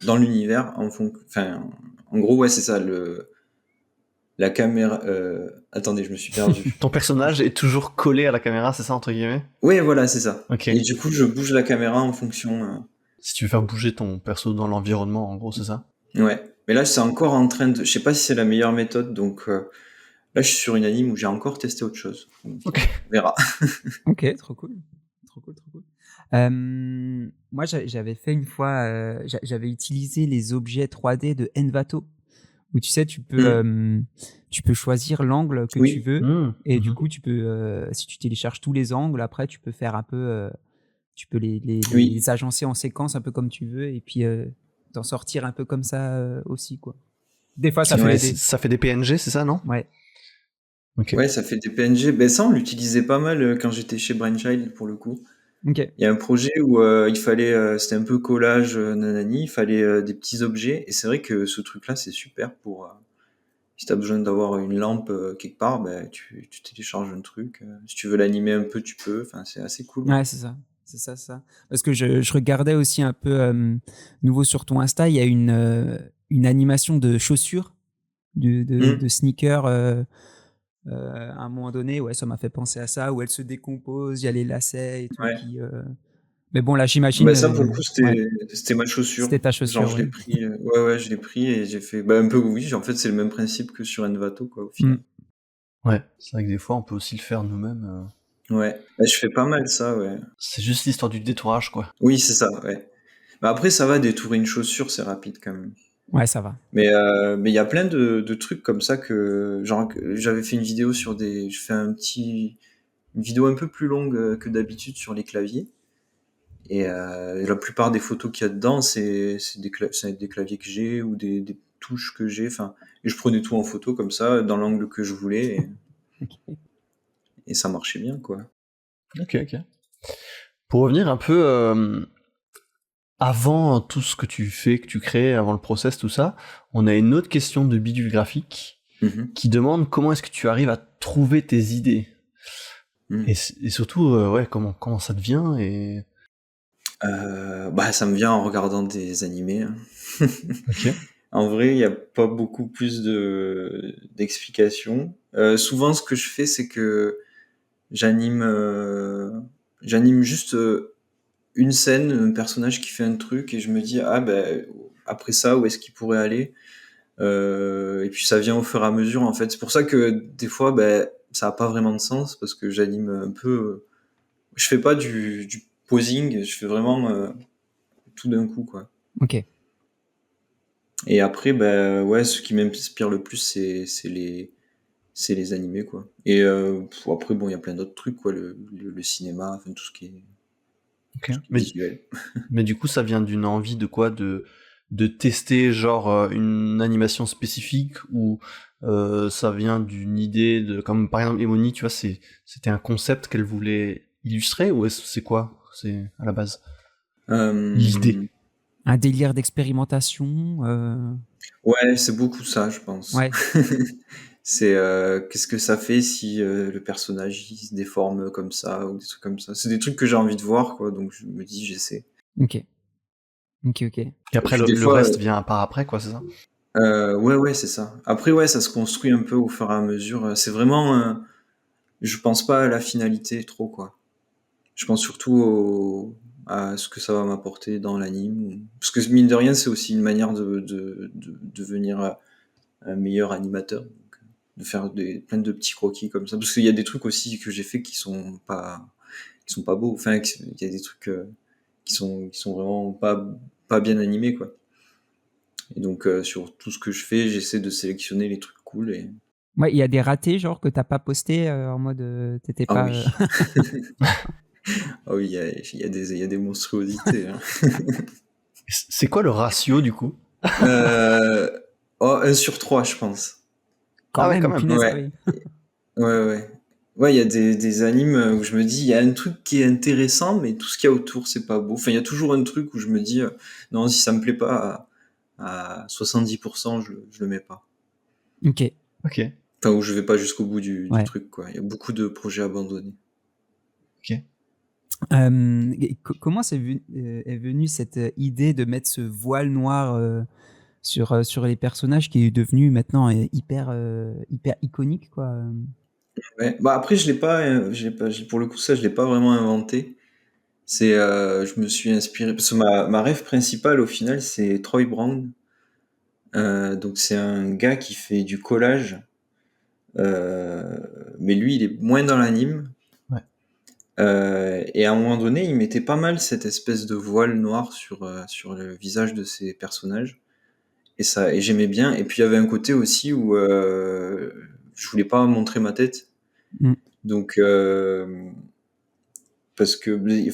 Speaker 3: dans l'univers. Enfin, en gros, ouais, c'est ça. La caméra. Attendez, je me suis perdu.
Speaker 2: Ton personnage est toujours collé à la caméra, c'est ça, entre guillemets?
Speaker 3: Ouais, voilà, c'est ça.
Speaker 2: Ok.
Speaker 3: Et du coup, je bouge la caméra en fonction.
Speaker 2: Si tu veux faire bouger ton perso dans l'environnement, en gros, c'est ça?
Speaker 3: Ouais. Mais là, c'est encore en train de. Je sais pas si c'est la meilleure méthode, donc là, je suis sur une anime où j'ai encore testé autre chose. Donc,
Speaker 2: Ok.
Speaker 3: on verra.
Speaker 1: Ok, trop cool. Trop cool, trop cool. Moi, j'avais fait une fois, j'avais utilisé les objets 3D de Envato, où tu sais, tu peux choisir l'angle que tu
Speaker 3: Oui.
Speaker 1: veux,
Speaker 2: Mmh.
Speaker 1: et du
Speaker 2: Mhm.
Speaker 1: coup, tu peux, si tu télécharges tous les angles, après, tu peux faire un peu, tu peux
Speaker 3: Oui.
Speaker 1: les agencer en séquence un peu comme tu veux, et puis t'en sortir un peu comme ça aussi, quoi. Des fois, ça
Speaker 3: Ouais,
Speaker 1: fait
Speaker 2: Ça fait des PNG, c'est ça, non?
Speaker 1: ouais.
Speaker 2: Ok.
Speaker 3: ouais, ça fait des PNG. Ben ça, on l'utilisait pas mal quand j'étais chez Brainchild, pour le coup.
Speaker 1: Ok.
Speaker 3: Il y a un projet où il fallait, c'était un peu collage, nanani, il fallait des petits objets. Et c'est vrai que ce truc-là, c'est super pour, si t'as besoin d'avoir une lampe quelque part, ben, tu télécharges un truc. Si tu veux l'animer un peu, tu peux. Enfin, c'est assez cool.
Speaker 1: Ouais, c'est ça. C'est ça, c'est ça. Parce que je regardais aussi un peu, nouveau sur ton Insta, il y a une animation de chaussures, de
Speaker 3: Hmm.
Speaker 1: sneakers, à un moment donné. Ouais, ça m'a fait penser à ça, où elle se décompose, il y a les lacets et tout
Speaker 3: Ouais.
Speaker 1: qui. Mais bon, là, j'imagine.
Speaker 3: Ben ça, pour le coup,
Speaker 1: Ouais,
Speaker 3: c'était ma chaussure.
Speaker 1: c'était ta
Speaker 3: Genre,
Speaker 1: chaussure,
Speaker 3: je l'ai
Speaker 1: oui.
Speaker 3: pris. Ouais, ouais, je l'ai pris et j'ai fait. Ben, un peu, oui. En fait, c'est le même principe que sur Envato, quoi, au
Speaker 1: Mm.
Speaker 3: final.
Speaker 2: Ouais. C'est vrai que des fois, on peut aussi le faire nous-mêmes.
Speaker 3: Ouais. Bah, je fais pas mal ça, ouais.
Speaker 2: C'est juste l'histoire du détourage, quoi.
Speaker 3: Oui, c'est ça, ouais. Bah, après, ça va, détourer une chaussure, c'est rapide quand même.
Speaker 1: Ouais, ça va.
Speaker 3: Mais il y a plein de trucs comme ça genre, j'avais fait une vidéo je fais une vidéo un peu plus longue que d'habitude sur les claviers. Et la plupart des photos qu'il y a dedans, c'est des claviers que j'ai ou des touches que j'ai. Enfin, et je prenais tout en photo comme ça, dans l'angle que je voulais, et ça marchait bien, quoi.
Speaker 2: Ok. Pour revenir un peu avant tout ce que tu fais, que tu crées, avant le process, tout ça, on a une autre question de bidule graphique qui demande comment est-ce que tu arrives à trouver tes idées. Et surtout, ouais, comment ça te vient et...
Speaker 3: Bah, ça me vient en regardant des animés, hein.
Speaker 2: Ok.
Speaker 3: En vrai, il n'y a pas beaucoup plus d'explications. Souvent, ce que je fais, c'est que j'anime j'anime juste une scène, un personnage qui fait un truc, et je me dis, ah ben, après ça, où est-ce qu'il pourrait aller? Et puis ça vient au fur et à mesure, en fait. C'est pour ça que des fois, ben, ça n'a pas vraiment de sens, parce que j'anime un peu. Je fais pas du posing, je fais vraiment tout d'un coup, quoi.
Speaker 1: Ok.
Speaker 3: Et après, ben ouais, ce qui m'inspire le plus, c'est les animés, quoi. Et après, bon, il y a plein d'autres trucs, quoi, le cinéma, enfin tout ce qui est
Speaker 2: Ok.
Speaker 3: visuel.
Speaker 2: Mais du coup, ça vient d'une envie de quoi? De tester genre une animation spécifique, ou ça vient d'une idée de, comme par exemple Emony, tu vois, c'était un concept qu'elle voulait illustrer, ou c'est quoi? C'est à la base l'idée.
Speaker 1: Un délire d'expérimentation.
Speaker 3: Ouais, c'est beaucoup ça, je pense.
Speaker 1: Ouais.
Speaker 3: C'est qu'est-ce que ça fait si le personnage il se déforme comme ça, ou des trucs comme ça. C'est des trucs que j'ai envie de voir, quoi, donc je me dis j'essaie.
Speaker 1: Ok.
Speaker 2: Et
Speaker 3: Et
Speaker 2: après
Speaker 3: puis des
Speaker 2: le
Speaker 3: fois,
Speaker 2: reste vient par après, quoi, c'est ça?
Speaker 3: ouais, c'est ça. Après, ouais, ça se construit un peu au fur et à mesure. C'est vraiment, je pense pas à la finalité trop, quoi. Je pense surtout à ce que ça va m'apporter dans l'anime. Parce que mine de rien, c'est aussi une manière de devenir un meilleur animateur. Donc, de faire plein de petits croquis comme ça. Parce qu'il y a des trucs aussi que j'ai fait qui sont pas beaux. Enfin, il y a des trucs qui sont vraiment pas bien animés, quoi. Et donc, sur tout ce que je fais, j'essaie de sélectionner les trucs cool.
Speaker 1: Ouais, il y a des ratés, genre, que t'as pas posté en mode t'étais
Speaker 3: Ah
Speaker 1: pas.
Speaker 3: oui. Ah oui, il y a des monstruosités, hein.
Speaker 2: C'est quoi le ratio du coup?
Speaker 3: Euh, 1/3, je pense.
Speaker 1: Quand
Speaker 2: Ah ouais, quand
Speaker 1: même,
Speaker 2: même.
Speaker 1: punaise, ah
Speaker 3: Ouais,
Speaker 1: oui.
Speaker 3: ouais. Ouais, il y a des animes où je me dis, il y a un truc qui est intéressant, mais tout ce qu'il y a autour, c'est pas beau. Enfin, il y a toujours un truc où je me dis, non, si ça me plaît pas à 70%, je le mets pas.
Speaker 1: Ok.
Speaker 3: Enfin, où je vais pas jusqu'au bout du
Speaker 1: Ouais.
Speaker 3: truc, quoi. Il y a beaucoup de projets abandonnés.
Speaker 2: Ok.
Speaker 1: Comment est venue cette idée de mettre ce voile noir sur les personnages qui est devenu maintenant hyper iconique, quoi.
Speaker 3: Ouais. Bah après, pour le coup, ça, je l'ai pas vraiment inventé. Je me suis inspiré, parce que ma rêve principale au final, c'est Troy Brown. Donc c'est un gars qui fait du collage, euh, mais lui, il est moins dans l'anime.
Speaker 2: Ouais.
Speaker 3: Et à un moment donné, il mettait pas mal cette espèce de voile noir sur le visage de ses personnages. Et j'aimais bien. Et puis il y avait un côté aussi où je voulais pas montrer ma tête.
Speaker 1: Mm.
Speaker 3: Donc parce que je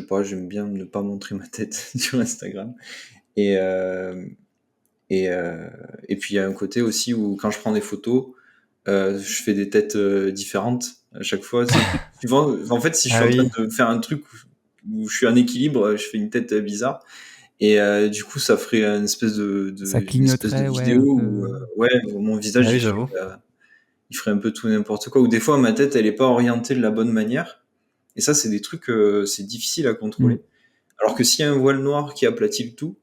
Speaker 3: sais pas, j'aime bien ne pas montrer ma tête sur Instagram. Et et puis il y a un côté aussi où quand je prends des photos, je fais des têtes différentes à chaque fois. En fait, si je suis
Speaker 2: Ah
Speaker 3: en train
Speaker 2: oui.
Speaker 3: de faire un truc où je suis en équilibre, je fais une tête bizarre. Et du coup, ça ferait
Speaker 1: Ça
Speaker 3: une espèce de
Speaker 1: clignoterait, ouais,
Speaker 3: vidéo
Speaker 1: un
Speaker 3: où,
Speaker 1: peu.
Speaker 3: ouais, mon visage
Speaker 2: Ah oui, j'avoue.
Speaker 3: il ferait un peu tout n'importe quoi. Ou des fois, ma tête, elle est pas orientée de la bonne manière. Et ça, c'est des trucs, c'est difficile à
Speaker 1: Mm.
Speaker 3: contrôler. Alors que s'il y a un voile noir qui aplatit le tout,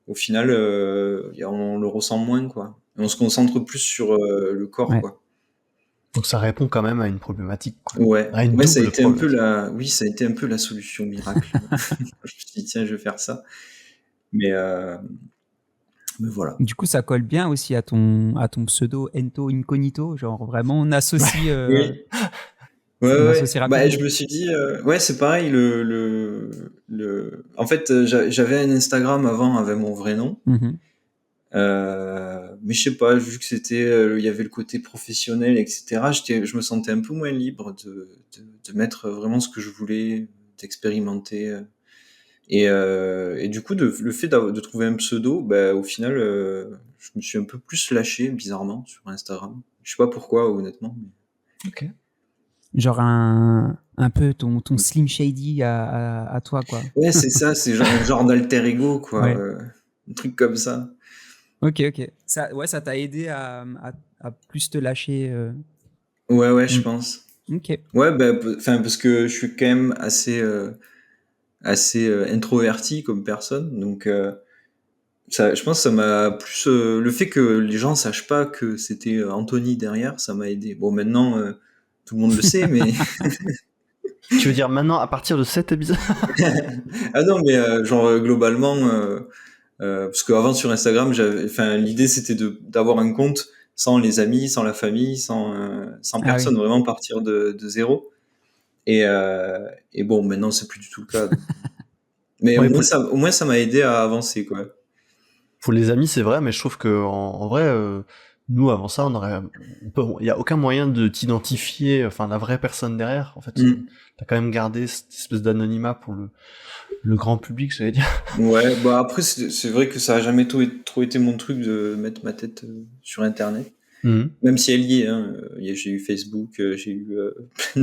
Speaker 3: au final, on le ressent moins, quoi. Et on se concentre plus sur le corps,
Speaker 1: Ouais.
Speaker 3: quoi.
Speaker 2: Donc ça répond quand même à une problématique, quoi.
Speaker 3: Ouais,
Speaker 2: À une
Speaker 3: ouais, ça a
Speaker 2: double
Speaker 3: été un peu
Speaker 2: problématique.
Speaker 3: oui, ça a été un peu la solution miracle. Je me suis dit, tiens, je vais faire ça. Mais, euh, mais voilà.
Speaker 1: Du coup, ça colle bien aussi à ton pseudo Ento Incognito, genre vraiment on associe.
Speaker 3: Oui. Ouais,
Speaker 1: On
Speaker 3: ouais.
Speaker 1: associe
Speaker 3: Bah,
Speaker 1: rapidement.
Speaker 3: je me suis dit, ouais, c'est pareil. En fait, j'avais un Instagram avant avec mon vrai nom.
Speaker 1: Mhm.
Speaker 3: Mais je sais pas, vu que c'était, il y avait le côté professionnel, etc. Je me sentais un peu moins libre de mettre vraiment ce que je voulais, d'expérimenter. Et du coup, le fait de trouver un pseudo, bah, au final, je me suis un peu plus lâché, bizarrement, sur Instagram. Je sais pas pourquoi, honnêtement.
Speaker 2: Ok.
Speaker 1: Genre un peu ton Slim Shady à toi, quoi.
Speaker 3: Ouais, c'est ça, c'est un genre d'alter ego, quoi.
Speaker 1: Ouais.
Speaker 3: Un truc comme ça.
Speaker 1: Ok, ok. Ça t'a aidé à plus te lâcher.
Speaker 3: Ouais, ouais, je
Speaker 1: Mm.
Speaker 3: pense.
Speaker 1: Ok.
Speaker 3: Ouais, bah, enfin, parce que je suis quand même assez introverti comme personne, donc je pense que ça m'a plus le fait que les gens sachent pas que c'était Anthony derrière, ça m'a aidé. Bon, maintenant tout le monde le sait, mais
Speaker 2: Tu veux dire maintenant, à partir de cet épisode?
Speaker 3: ah non, mais genre globalement, parce qu'avant sur Instagram, enfin, l'idée c'était d'avoir un compte sans les amis, sans la famille, sans
Speaker 1: Ah oui.
Speaker 3: personne, vraiment partir de zéro. Et bon, maintenant c'est plus du tout le cas. Mais
Speaker 2: Ouais,
Speaker 3: au moins ça m'a aidé à avancer, quoi.
Speaker 2: pour les amis, c'est vrai, mais je trouve que en vrai, nous avant ça, il y a aucun moyen de t'identifier, enfin la vraie personne derrière. En fait,
Speaker 3: Mm.
Speaker 2: t'as quand même gardé cette espèce d'anonymat pour le grand public, j'allais dire.
Speaker 3: Ouais, bah après c'est vrai que ça a jamais trop été mon truc de mettre ma tête sur Internet.
Speaker 2: Mhm.
Speaker 3: Même si elle y est, hein. J'ai eu Facebook, j'ai eu plein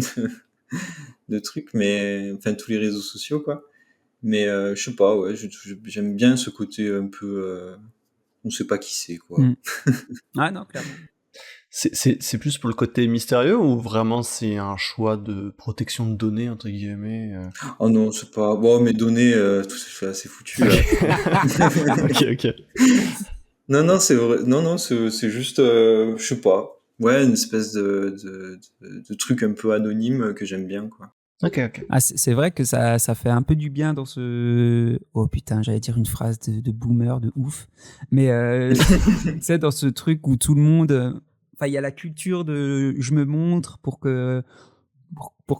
Speaker 3: de trucs, mais enfin tous les réseaux sociaux, quoi. Mais je sais pas, ouais, j'aime bien ce côté un peu, on sait pas qui c'est, quoi.
Speaker 1: Mm. Ah non, clairement.
Speaker 2: C'est plus pour le côté mystérieux ou vraiment c'est un choix de protection de données entre guillemets
Speaker 3: Oh non, c'est pas. Bon, mes données, tout c'est assez foutu là.
Speaker 2: Ok, ok.
Speaker 3: Non, non, c'est vrai. Non, non, c'est juste, je sais pas. Ouais, une espèce de truc un peu anonyme que j'aime bien, quoi.
Speaker 2: Ok, ok.
Speaker 1: Ah, c'est vrai que ça fait un peu du bien dans ce. Oh putain, j'allais dire une phrase de boomer de ouf. Mais tu sais, dans ce truc où tout le monde. Enfin, il y a la culture de je me montre pour que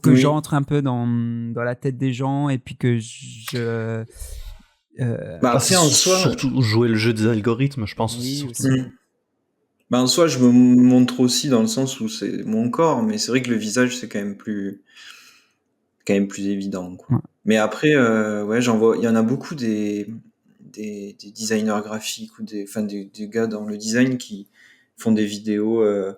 Speaker 3: Oui.
Speaker 1: j'entre un peu dans la tête des gens et puis que je.
Speaker 3: Bah
Speaker 2: Ah, c'est
Speaker 3: après, en soi,
Speaker 2: surtout jouer le jeu des algorithmes, je pense aussi
Speaker 1: Oui,
Speaker 2: surtout.
Speaker 1: aussi.
Speaker 3: hmm. Bah en soi, je me montre aussi dans le sens où c'est mon corps, mais c'est vrai que le visage, c'est quand même plus évident, quoi.
Speaker 1: Ouais.
Speaker 3: Mais après, ouais, j'en vois, il y en a beaucoup des designers graphiques ou enfin des gars dans le design qui font des vidéos, euh,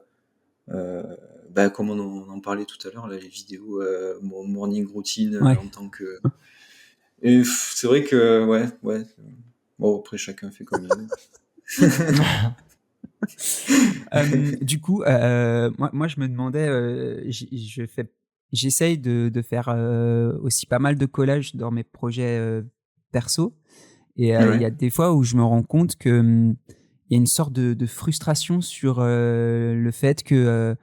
Speaker 3: bah, comme on en parlait tout à l'heure, là, les vidéos morning routine
Speaker 1: Ouais.
Speaker 3: en tant que. Et c'est vrai que, ouais, ouais. Bon, après, chacun fait comme il veut.
Speaker 1: Du coup, moi, je me demandais, j'essaye de faire aussi pas mal de collages dans mes projets perso. Et il y
Speaker 3: Ouais.
Speaker 1: a des fois où je me rends compte que il y a une sorte de frustration sur le fait que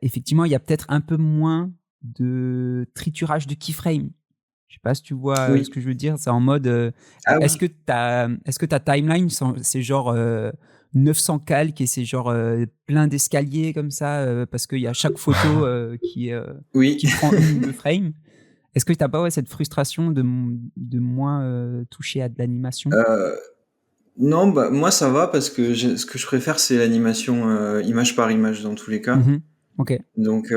Speaker 1: effectivement, il y a peut-être un peu moins de triturage de keyframe. Je sais pas si tu vois ce
Speaker 3: Oui.
Speaker 1: que je veux dire. C'est en mode,
Speaker 3: Ah
Speaker 1: est-ce
Speaker 3: oui.
Speaker 1: que ta timeline, c'est genre 900 calques et c'est genre plein d'escaliers comme ça parce qu'il y a chaque photo
Speaker 3: Oui.
Speaker 1: qui prend une ou deux frames. Est-ce que tu n'as pas cette frustration de moins toucher à de l'animation?
Speaker 3: Euh, non, bah, moi, ça va parce que ce que je préfère, c'est l'animation image par image dans tous les cas.
Speaker 1: Mhm. Ok.
Speaker 3: Donc,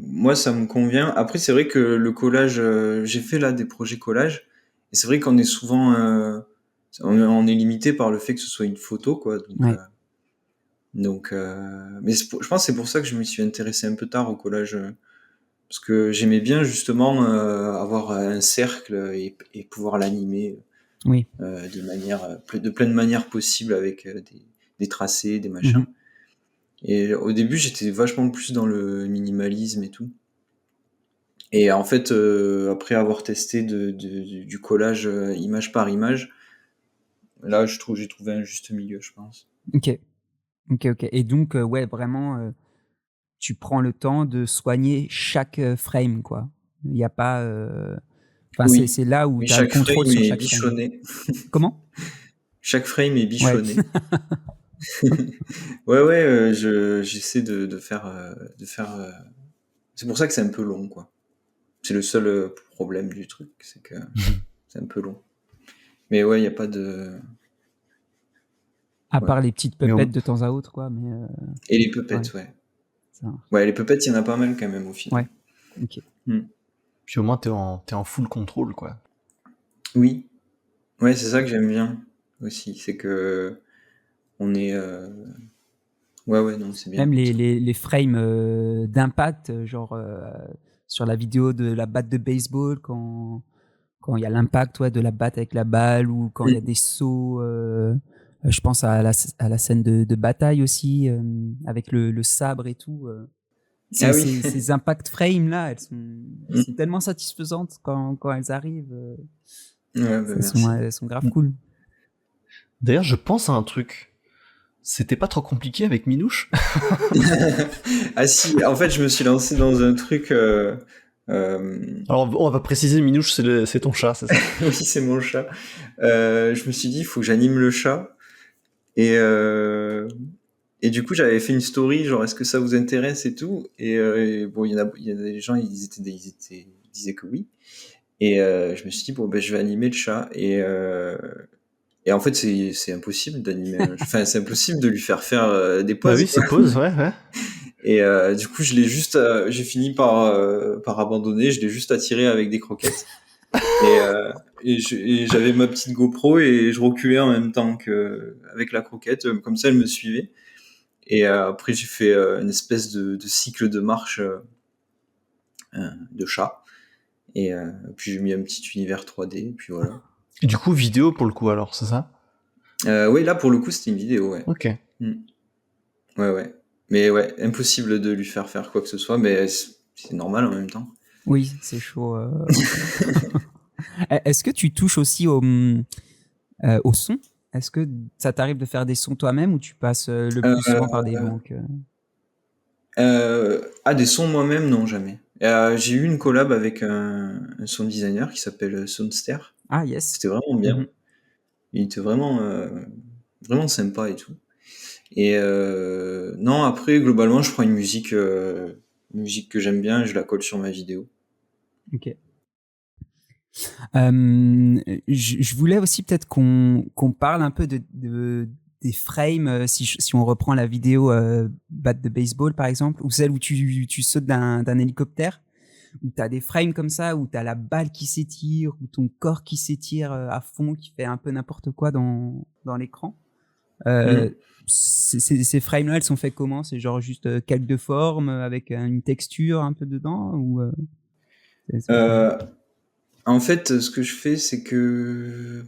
Speaker 3: moi, ça me convient. Après, c'est vrai que le collage, j'ai fait là des projets collage. Et c'est vrai qu'on est souvent, on est limité par le fait que ce soit une photo, quoi.
Speaker 1: Ouais.
Speaker 3: Mais je pense que c'est pour ça que je me suis intéressé un peu tard au collage, parce que j'aimais bien justement avoir un cercle et pouvoir l'animer
Speaker 1: Oui.
Speaker 3: de plein de manières possibles avec des tracés, des machins.
Speaker 1: Mhm.
Speaker 3: Et au début, j'étais vachement plus dans le minimalisme et tout. Et en fait, après avoir testé du collage image par image, là, j'ai trouvé un juste milieu, je pense.
Speaker 1: Ok. Ok. Ok. Et donc, ouais, vraiment, tu prends le temps de soigner chaque frame, quoi. Il n'y a pas. Enfin,
Speaker 3: Oui,
Speaker 1: c'est là où
Speaker 3: mais
Speaker 1: tu as le
Speaker 3: chaque
Speaker 1: contrôle
Speaker 3: frame
Speaker 1: sur
Speaker 3: est
Speaker 1: chaque frame.
Speaker 3: bichonné.
Speaker 1: Comment?
Speaker 3: Chaque frame est
Speaker 1: Ouais.
Speaker 3: bichonné. Ouais, ouais, j'essaie de faire C'est pour ça que c'est un peu long, quoi. C'est le seul problème du truc, c'est que c'est un peu long. Mais ouais, il n'y a pas de...
Speaker 1: À
Speaker 3: Ouais.
Speaker 1: part les petites
Speaker 2: Mais
Speaker 1: puppets de temps à autre, quoi. Mais
Speaker 3: Et les puppets, ouais.
Speaker 1: ça...
Speaker 3: Ouais, les puppets, il y en a pas mal quand même au final.
Speaker 1: Ouais, ok.
Speaker 2: Puis au moins, t'es en full contrôle, quoi.
Speaker 3: Oui. Ouais, c'est ça que j'aime bien aussi. C'est que on est... Ouais, non, c'est bien.
Speaker 1: Même les frames d'impact, genre sur la vidéo de la batte de baseball, quand il y a l'impact de la batte avec la balle, ou quand il y a des sauts. Je pense à la scène de bataille aussi, avec le sabre et tout.
Speaker 3: Ah oui.
Speaker 1: Ces impact frames là, elles sont tellement satisfaisantes quand elles arrivent.
Speaker 3: Ouais, bah, merci.
Speaker 1: Elles sont grave cool.
Speaker 2: D'ailleurs, je pense à un truc. C'était pas trop compliqué avec Minouche?
Speaker 3: Ah si, en fait, je me suis lancé dans un truc...
Speaker 2: Alors, on va préciser, Minouche, c'est ton chat, c'est ça?
Speaker 3: Oui, c'est mon chat. Je me suis dit, il faut que j'anime le chat. Et du coup, j'avais fait une story, genre, est-ce que ça vous intéresse et tout. Et bon, il y a des gens, ils disaient que oui. Et je me suis dit, bon, ben, je vais animer le chat. Et en fait, c'est impossible d'animer. Enfin, c'est impossible de lui faire des
Speaker 2: Bah
Speaker 3: pauses.
Speaker 2: oui, c'est pause, ouais.
Speaker 3: Et du coup, j'ai fini par abandonner. Je l'ai juste attiré avec des croquettes. Et j'avais ma petite GoPro et je reculais en même temps avec la croquette. Comme ça, elle me suivait. Et après, j'ai fait une espèce de cycle de marche de chat. Et puis, j'ai mis un petit univers 3D. Et puis voilà.
Speaker 2: Et du coup, vidéo pour le coup, alors, c'est ça?
Speaker 3: Oui, là, pour le coup, c'était une vidéo, ouais.
Speaker 2: Ok.
Speaker 3: Ouais. Mais ouais, impossible de lui faire quoi que ce soit. Mais c'est normal en même temps.
Speaker 1: Oui, c'est chaud. Est-ce que tu touches aussi au son? Est-ce que ça t'arrive de faire des sons toi-même, ou tu passes le plus souvent par des banques?
Speaker 3: Des sons moi-même, non, jamais. J'ai eu une collab avec un sound designer qui s'appelle Soundster.
Speaker 1: Ah, yes.
Speaker 3: C'était vraiment bien. Il était vraiment sympa et tout. Et non, après, globalement, je prends une musique que j'aime bien et je la colle sur ma vidéo.
Speaker 1: Ok. Je voulais aussi peut-être qu'on parle un peu des frames, si on reprend la vidéo batte de baseball par exemple, ou celle où tu sautes d'un hélicoptère, où tu as des frames comme ça, où tu as la balle qui s'étire, ou ton corps qui s'étire à fond, qui fait un peu n'importe quoi dans l'écran. Ces frames-là, elles sont faites comment? C'est genre juste calque de forme avec une texture un peu dedans, ou
Speaker 3: En fait, ce que je fais, c'est que...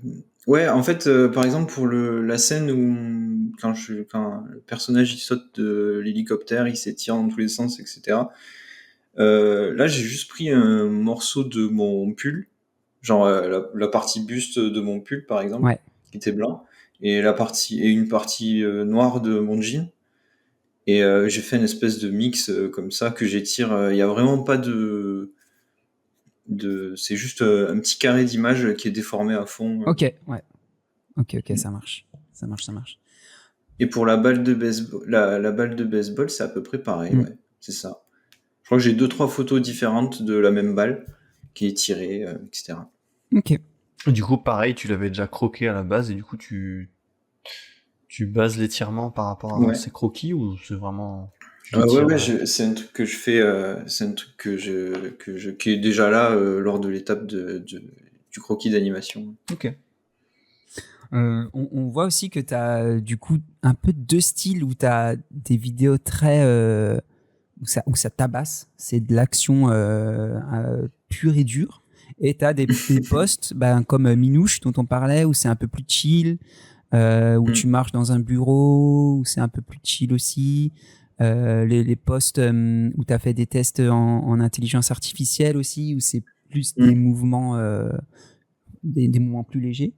Speaker 3: Ouais, en fait, par exemple, pour la scène où quand le personnage il saute de l'hélicoptère, il s'étire dans tous les sens, etc. Là, j'ai juste pris un morceau de mon pull, genre la partie buste de mon pull, par exemple,
Speaker 1: ouais.
Speaker 3: qui était blanc, et une partie noire de mon jean. Et j'ai fait une espèce de mix comme ça que j'étire. Il y a vraiment pas c'est juste un petit carré d'image qui est déformé à fond.
Speaker 1: Ok, ouais. Ok, ça marche. Ça marche.
Speaker 3: Et pour la balle de baseball, la balle de baseball, c'est à peu près pareil, ouais. C'est ça. Je crois que j'ai 2-3 photos différentes de la même balle qui est tirée, etc.
Speaker 1: Ok.
Speaker 2: Du coup, pareil, tu l'avais déjà croqué à la base et du coup, tu bases l'étirement par rapport à ces croquis, ou c'est vraiment...
Speaker 3: Ouais, c'est un truc que je fais, c'est un truc qui est déjà là lors de l'étape du croquis d'animation.
Speaker 2: Ok.
Speaker 1: On voit aussi que tu as du coup un peu deux styles, où tu as des vidéos très où ça tabasse, c'est de l'action pure et dure, et tu as des posts comme Minouche dont on parlait, où c'est un peu plus chill, où tu marches dans un bureau, où c'est un peu plus chill aussi. Les posts où tu as fait des tests en intelligence artificielle aussi, où c'est plus des mouvements des mouvements plus légers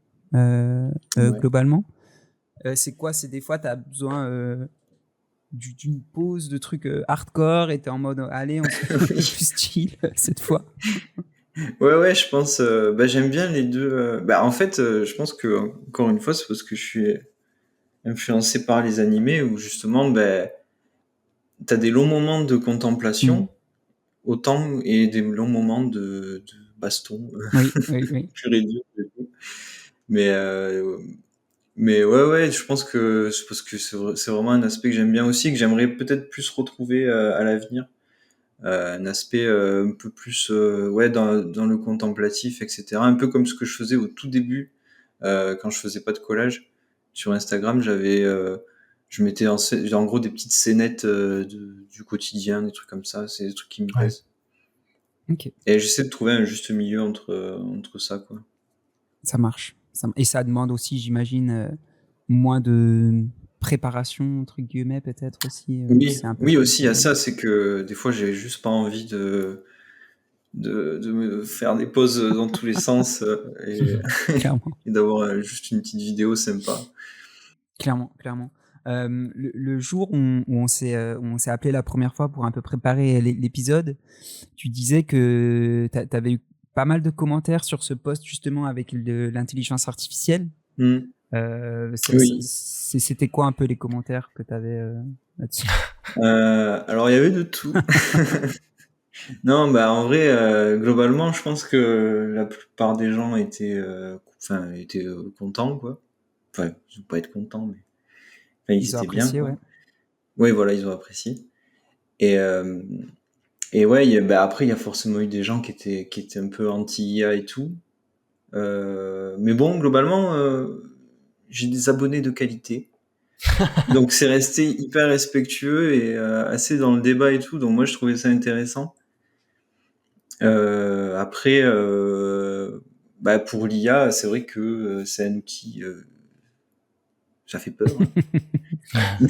Speaker 1: globalement. C'est quoi? C'est des fois tu as besoin d'une pause de trucs hardcore, et t'es en mode allez, on se fait un peu plus chill cette fois.
Speaker 3: Ouais, je pense. J'aime bien les deux. En fait, je pense que encore une fois, c'est parce que je suis influencé par les animés où justement, t'as des longs moments de contemplation autant et des longs moments de baston
Speaker 1: Oui.
Speaker 3: pur et dur. Mais ouais, je pense que c'est parce que c'est vraiment un aspect que j'aime bien aussi, que j'aimerais peut-être plus retrouver à l'avenir. Un aspect un peu plus dans le contemplatif, etc. Un peu comme ce que je faisais au tout début quand je faisais pas de collage. Sur Instagram, je mettais en gros des petites scénettes du quotidien, des trucs comme ça. C'est des trucs qui me plaisent.
Speaker 1: Ok,
Speaker 3: Et j'essaie de trouver un juste milieu entre ça, quoi.
Speaker 1: ça marche. Et ça demande aussi, j'imagine, moins de préparation, entre guillemets, peut-être aussi. C'est un peu
Speaker 3: Oui
Speaker 1: plus...
Speaker 3: aussi, il y a ça, c'est que des fois, j'ai juste pas envie de me faire des pauses dans tous les sens
Speaker 1: clairement.
Speaker 3: et d'avoir juste une petite vidéo sympa.
Speaker 1: Clairement. Le jour où on s'est appelé la première fois pour un peu préparer l'épisode, tu disais que tu avais eu pas mal de commentaires sur ce post justement avec l'intelligence artificielle.
Speaker 3: Mm.
Speaker 1: Ça- ça-
Speaker 3: Oui.
Speaker 1: C'était quoi un peu les commentaires que tu avais là-dessus?
Speaker 3: Alors il y avait de tout. Non, bah en vrai, globalement, je pense que la plupart des gens étaient contents, quoi. Enfin, ils ont pas être contents, mais enfin, ils
Speaker 1: Ils ont
Speaker 3: étaient bien,
Speaker 1: apprécié,
Speaker 3: quoi.
Speaker 1: ouais.
Speaker 3: Oui, voilà, ils ont apprécié. Et et ouais, bah après, il y a forcément eu des gens qui étaient un peu anti-IA et tout. Mais bon, globalement, j'ai des abonnés de qualité. Donc c'est resté hyper respectueux et assez dans le débat et tout. Donc moi, je trouvais ça intéressant. Après, bah pour l'IA, c'est vrai que c'est un outil, ça fait peur, hein.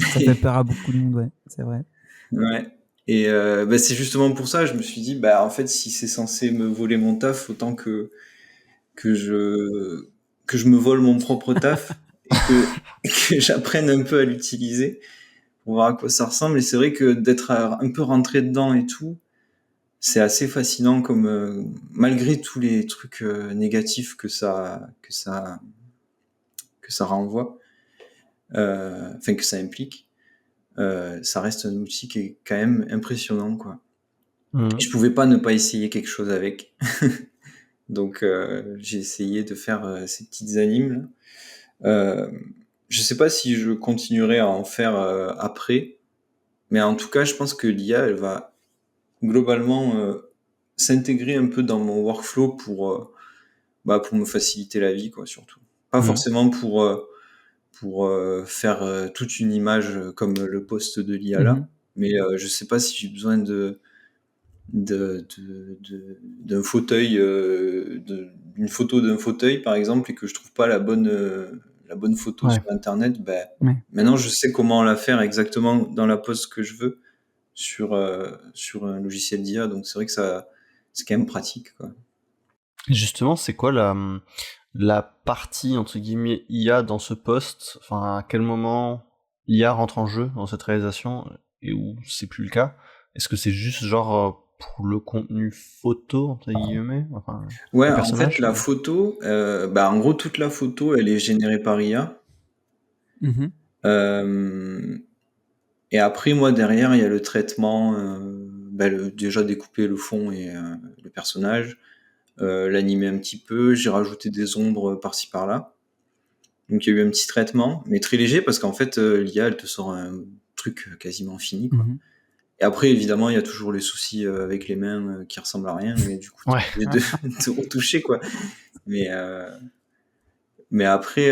Speaker 1: Ça fait peur à beaucoup de monde, ouais, c'est vrai.
Speaker 3: Ouais. Et bah c'est justement pour ça, je me suis dit, bah en fait, si c'est censé me voler mon taf, autant que je que je me vole mon propre taf et que j'apprenne un peu à l'utiliser pour voir à quoi ça ressemble. Et c'est vrai que d'être un peu rentré dedans et tout, c'est assez fascinant comme malgré tous les trucs négatifs que ça renvoie, enfin que ça implique, ça reste un outil qui est quand même impressionnant, quoi. Et je pouvais pas ne pas essayer quelque chose avec. Donc j'ai essayé de faire ces petites animes là. Je sais pas si je continuerai à en faire après, mais en tout cas, je pense que l'IA, elle va globalement s'intégrer un peu dans mon workflow pour me faciliter la vie, quoi, surtout. Pas forcément pour faire toute une image comme le post de l'IA là, mais je sais pas si j'ai besoin d'un fauteuil, d'une photo d'un fauteuil par exemple, et que je trouve pas la bonne photo
Speaker 2: Ouais.
Speaker 3: sur internet. Ben
Speaker 1: Ouais.
Speaker 3: maintenant je sais comment la faire exactement dans la pose que je veux sur un logiciel d'IA, donc c'est vrai que ça c'est quand même pratique, quoi.
Speaker 2: Et justement, c'est quoi la partie entre guillemets IA dans ce poste? Enfin, à quel moment l'IA rentre en jeu dans cette réalisation et où c'est plus le cas? Est-ce que c'est juste genre pour le contenu photo entre guillemets, enfin
Speaker 3: Ouais,
Speaker 2: le
Speaker 3: en fait
Speaker 2: personnage?
Speaker 3: la photo, bah en gros toute la photo elle est générée par IA. Euh, Et après, moi, derrière, il y a le traitement, déjà découper le fond et le personnage, l'animer un petit peu, j'ai rajouté des ombres par-ci par-là. Donc il y a eu un petit traitement, mais très léger, parce qu'en fait, l'IA, elle te sort un truc quasiment fini, quoi. Et après, évidemment, il y a toujours les soucis avec les mains qui ressemblent à rien, et du coup, t'es
Speaker 2: Ouais.
Speaker 3: obligé de retoucher, quoi. Mais après,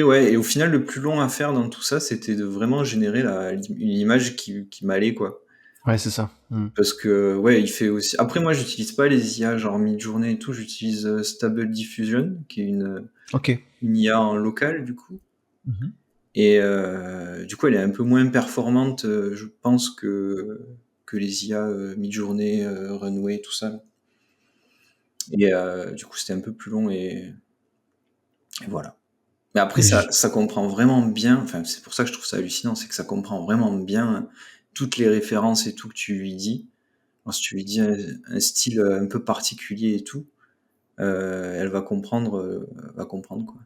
Speaker 3: ouais, et au final, le plus long à faire dans tout ça, c'était de vraiment générer une image qui m'allait, quoi.
Speaker 2: Ouais, c'est ça.
Speaker 3: Parce que, ouais, il fait aussi. Après, moi, j'utilise pas les IA genre mid-journée et tout, j'utilise Stable Diffusion, qui est
Speaker 2: Ok.
Speaker 3: une IA en local, du coup. Et du coup, elle est un peu moins performante, je pense, que les IA mid-journée, Runway, tout ça. Et du coup, c'était un peu plus long et voilà. Mais après, ça comprend vraiment bien, enfin, c'est pour ça que je trouve ça hallucinant, c'est que ça comprend vraiment bien toutes les références et tout que tu lui dis. Alors, si tu lui dis un style un peu particulier et tout, elle va comprendre, quoi.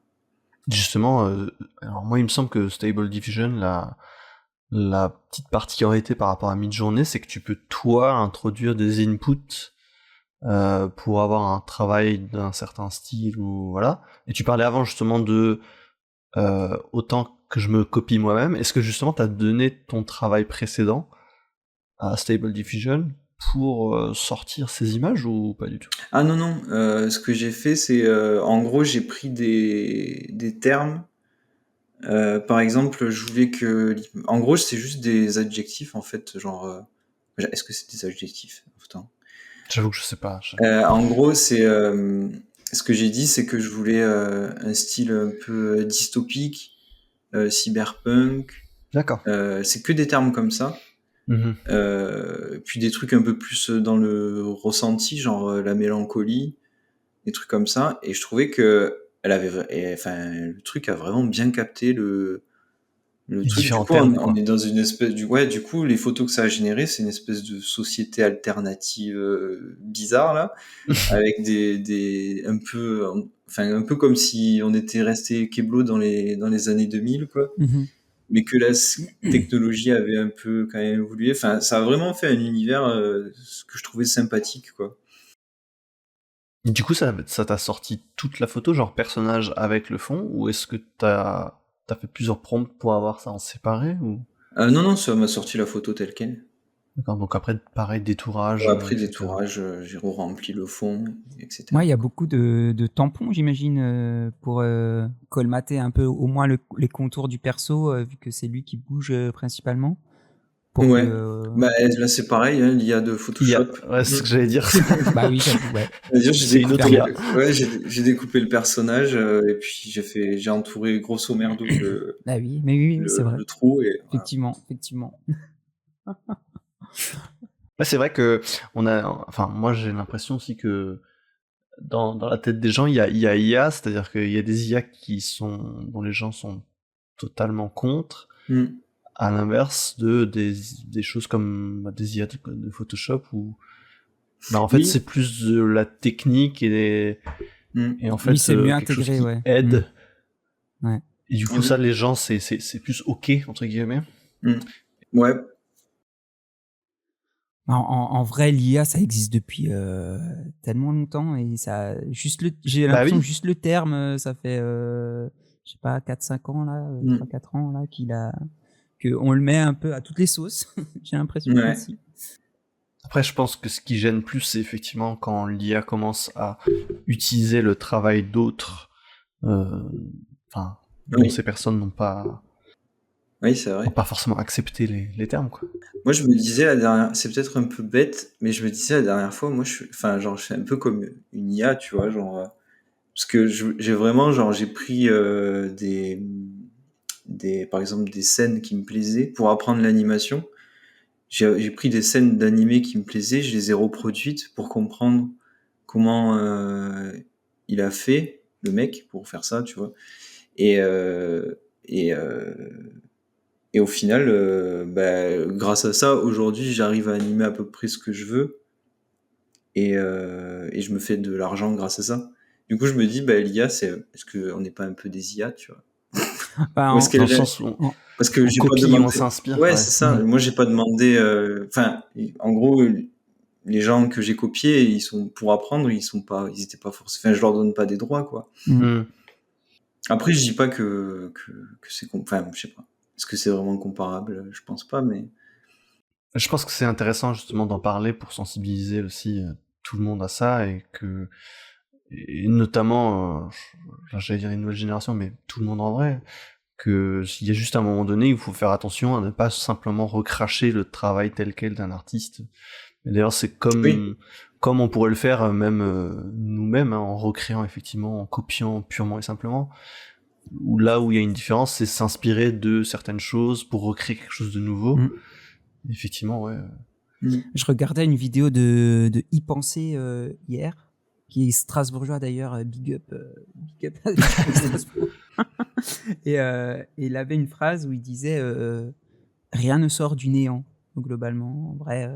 Speaker 2: Justement, alors moi il me semble que Stable Diffusion la petite particularité par rapport à Midjourney, c'est que tu peux toi introduire des inputs pour avoir un travail d'un certain style ou voilà. Et tu parlais avant justement de autant que je me copie moi-même. Est-ce que justement tu as donné ton travail précédent à Stable Diffusion pour sortir ces images ou pas du tout?
Speaker 3: Ah non, ce que j'ai fait, c'est en gros, j'ai pris des termes. Par exemple, je voulais que. En gros, c'est juste des adjectifs en fait, genre. Est-ce que c'est des adjectifs? Putain.
Speaker 2: J'avoue que je sais pas.
Speaker 3: En gros, c'est ce que j'ai dit, c'est que je voulais un style un peu dystopique, cyberpunk.
Speaker 2: D'accord.
Speaker 3: C'est que des termes comme ça. Puis des trucs un peu plus dans le ressenti, genre la mélancolie, des trucs comme ça. Et je trouvais que le truc a vraiment bien capté le
Speaker 2: Les
Speaker 3: truc. Du
Speaker 2: différents
Speaker 3: coup,
Speaker 2: termes,
Speaker 3: on
Speaker 2: quoi.
Speaker 3: est dans une espèce du coup, les photos que ça a généré, c'est une espèce de société alternative bizarre là, avec un peu comme si on était resté Keblo dans les années 2000 quoi. Mais que la technologie avait un peu quand même évolué. Enfin, ça a vraiment fait un univers que je trouvais sympathique, quoi.
Speaker 2: Et du coup, ça t'a sorti toute la photo, genre personnage avec le fond, ou est-ce que t'as fait plusieurs prompts pour avoir ça en séparé ou...
Speaker 3: Non, ça m'a sorti la photo telle quelle.
Speaker 2: D'accord, donc après, pareil, détourage.
Speaker 3: Après
Speaker 2: etc.
Speaker 3: détourage, j'ai rempli le fond, etc.
Speaker 1: Ouais, il y a beaucoup de tampons, j'imagine, pour colmater un peu au moins les contours du perso, vu que c'est lui qui bouge principalement. Pour
Speaker 3: Ouais.
Speaker 1: que,
Speaker 3: Bah là c'est pareil, hein, l'IA de Photoshop.
Speaker 2: Ouais, c'est ce que j'allais dire.
Speaker 1: Bah oui, j'avoue, ouais.
Speaker 3: C'est-à-dire,
Speaker 2: C'est une autre IA.
Speaker 3: j'ai découpé le personnage et puis j'ai entouré grosso merdo
Speaker 1: Ah oui, mais oui, c'est vrai.
Speaker 3: le trou et voilà.
Speaker 1: Effectivement.
Speaker 2: Ouais, c'est vrai que enfin, moi j'ai l'impression aussi que dans la tête des gens, il y a IA, c'est-à-dire qu'il y a des IA dont les gens sont totalement contre, à l'inverse des choses comme des IA de Photoshop où bah, en fait
Speaker 3: Oui.
Speaker 2: c'est plus de la technique et en fait
Speaker 1: Oui, c'est mieux
Speaker 2: quelque chose
Speaker 1: intégré,
Speaker 2: qui
Speaker 1: ouais.
Speaker 2: aide.
Speaker 1: Ouais.
Speaker 2: Et du coup ça les gens c'est plus ok entre guillemets.
Speaker 3: Ouais.
Speaker 1: En vrai, l'IA, ça existe depuis tellement longtemps et ça j'ai l'impression que juste le terme, ça fait je sais pas 4-5 ans là, 3-4 ans là qu'on le met un peu à toutes les sauces. J'ai l'impression aussi.
Speaker 2: Après, je pense que ce qui gêne plus, c'est effectivement quand l'IA commence à utiliser le travail d'autres, enfin, dont ces personnes n'ont pas.
Speaker 3: Oui, c'est vrai.
Speaker 2: N'ont pas forcément accepté les termes, quoi.
Speaker 3: Moi, je me disais c'est peut-être un peu bête, mais je me disais la dernière fois, moi, je fais un peu comme une IA, tu vois, genre, parce que j'ai pris par exemple, des scènes qui me plaisaient pour apprendre l'animation. J'ai pris des scènes d'animé qui me plaisaient, je les ai reproduites pour comprendre comment il a fait, le mec, pour faire ça, tu vois. Et au final, grâce à ça, aujourd'hui, j'arrive à animer à peu près ce que je veux. Et je me fais de l'argent grâce à ça. Du coup, je me dis, l'IA, est-ce qu'on n'est pas un peu des IA, tu vois?
Speaker 1: Bah,
Speaker 2: dans le sens où
Speaker 3: parce que j'ai
Speaker 2: copie,
Speaker 3: pas demandé.
Speaker 2: on s'inspire.
Speaker 3: Ouais, c'est ça. Moi, j'ai pas demandé. En gros, les gens que j'ai copiés, ils sont pour apprendre, ils étaient pas forcément. Enfin, je leur donne pas des droits, quoi. Après, je dis pas que c'est. Enfin, je sais pas. Est-ce que c'est vraiment comparable? Je pense pas, mais.
Speaker 2: Je pense que c'est intéressant justement d'en parler pour sensibiliser aussi tout le monde à ça et notamment, j'allais dire une nouvelle génération, mais tout le monde en vrai, que s'il y a juste un moment donné, il faut faire attention à ne pas simplement recracher le travail tel quel d'un artiste. Et d'ailleurs, c'est comme on pourrait le faire même nous-mêmes, hein, en recréant effectivement, en copiant purement et simplement. Ou là où il y a une différence, c'est s'inspirer de certaines choses pour recréer quelque chose de nouveau. Effectivement, ouais.
Speaker 1: Je regardais une vidéo de Y Penser hier, qui est strasbourgeois d'ailleurs, big up Strasbourg. Et il avait une phrase où il disait rien ne sort du néant, globalement. En vrai,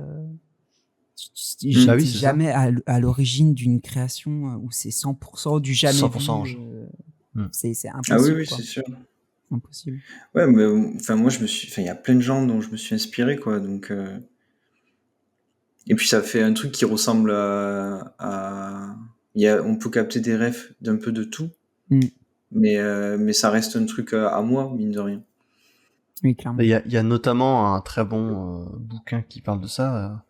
Speaker 1: j'étais jamais à l'origine d'une création où c'est 100% du jamais
Speaker 2: 100%
Speaker 1: vu. C'est impossible.
Speaker 3: Ah oui,
Speaker 1: quoi.
Speaker 3: c'est sûr.
Speaker 1: impossible.
Speaker 3: Ouais, mais enfin moi il y a plein de gens dont je me suis inspiré quoi, donc et puis ça fait un truc qui ressemble on peut capter des refs d'un peu de tout,
Speaker 1: Mm.
Speaker 3: mais ça reste un truc à moi mine de rien.
Speaker 1: Oui, clairement.
Speaker 2: Il y a notamment un très bon bouquin qui parle de ça,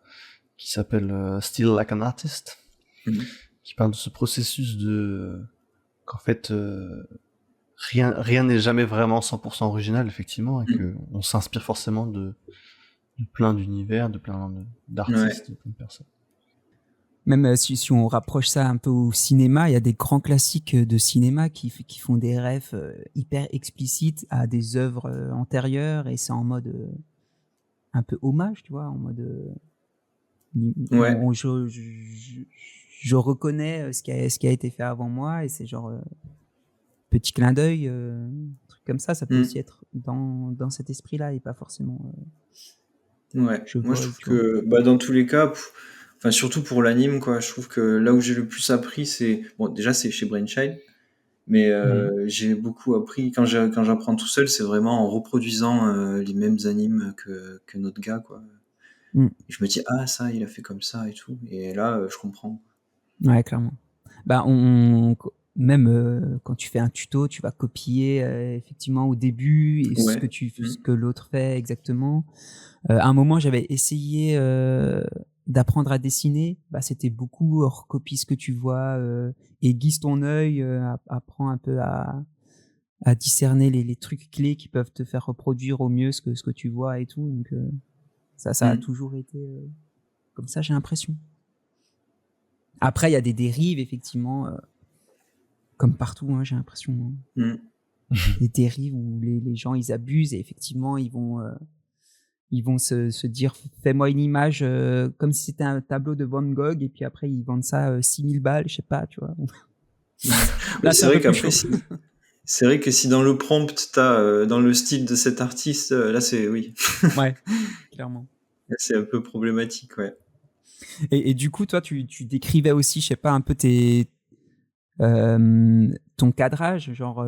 Speaker 2: qui s'appelle Still Like an Artist, qui parle de ce processus qu'en fait rien n'est jamais vraiment 100% original effectivement, et que on s'inspire forcément de plein d'univers, de plein d'artistes, de plein de personnes.
Speaker 1: Même si on rapproche ça un peu au cinéma, il y a des grands classiques de cinéma qui font des refs hyper explicites à des œuvres antérieures, et c'est en mode un peu hommage, tu vois, en mode
Speaker 3: Ouais.
Speaker 1: je reconnais ce qui a été fait avant moi, et c'est genre petit clin d'œil, truc comme ça peut aussi être dans cet esprit-là et pas forcément
Speaker 3: Ouais. Moi je
Speaker 1: cheval,
Speaker 3: trouve
Speaker 1: tu vois.
Speaker 3: que dans tous les cas, enfin surtout pour l'anime quoi, je trouve que là où j'ai le plus appris c'est déjà c'est chez Brainchild, mais j'ai beaucoup appris quand j'apprends tout seul, c'est vraiment en reproduisant les mêmes animes que notre gars quoi. Et je me dis ah ça il a fait comme ça et tout, et là je comprends.
Speaker 1: Ouais, clairement. Bah même quand tu fais un tuto, tu vas copier effectivement au début et ce que l'autre fait exactement. À un moment, j'avais essayé d'apprendre à dessiner. Bah, c'était beaucoup recopie ce que tu vois, aiguise ton œil, apprends un peu à discerner les trucs clés qui peuvent te faire reproduire au mieux ce que tu vois et tout. Donc ça a toujours été comme ça, j'ai l'impression. Après, il y a des dérives, effectivement, comme partout, hein, j'ai l'impression. Des dérives où les gens, ils abusent, et effectivement, ils vont se dire fais-moi une image comme si c'était un tableau de Van Gogh, et puis après ils vendent ça 6000 balles, je sais pas, tu vois. Là c'est un peu plus chaud.
Speaker 3: C'est vrai que si dans le prompt t'as dans le style de cet artiste, là c'est oui.
Speaker 1: Ouais, clairement.
Speaker 3: Là, c'est un peu problématique, ouais.
Speaker 1: Et du coup toi tu décrivais aussi, je sais pas, un peu ton cadrage, genre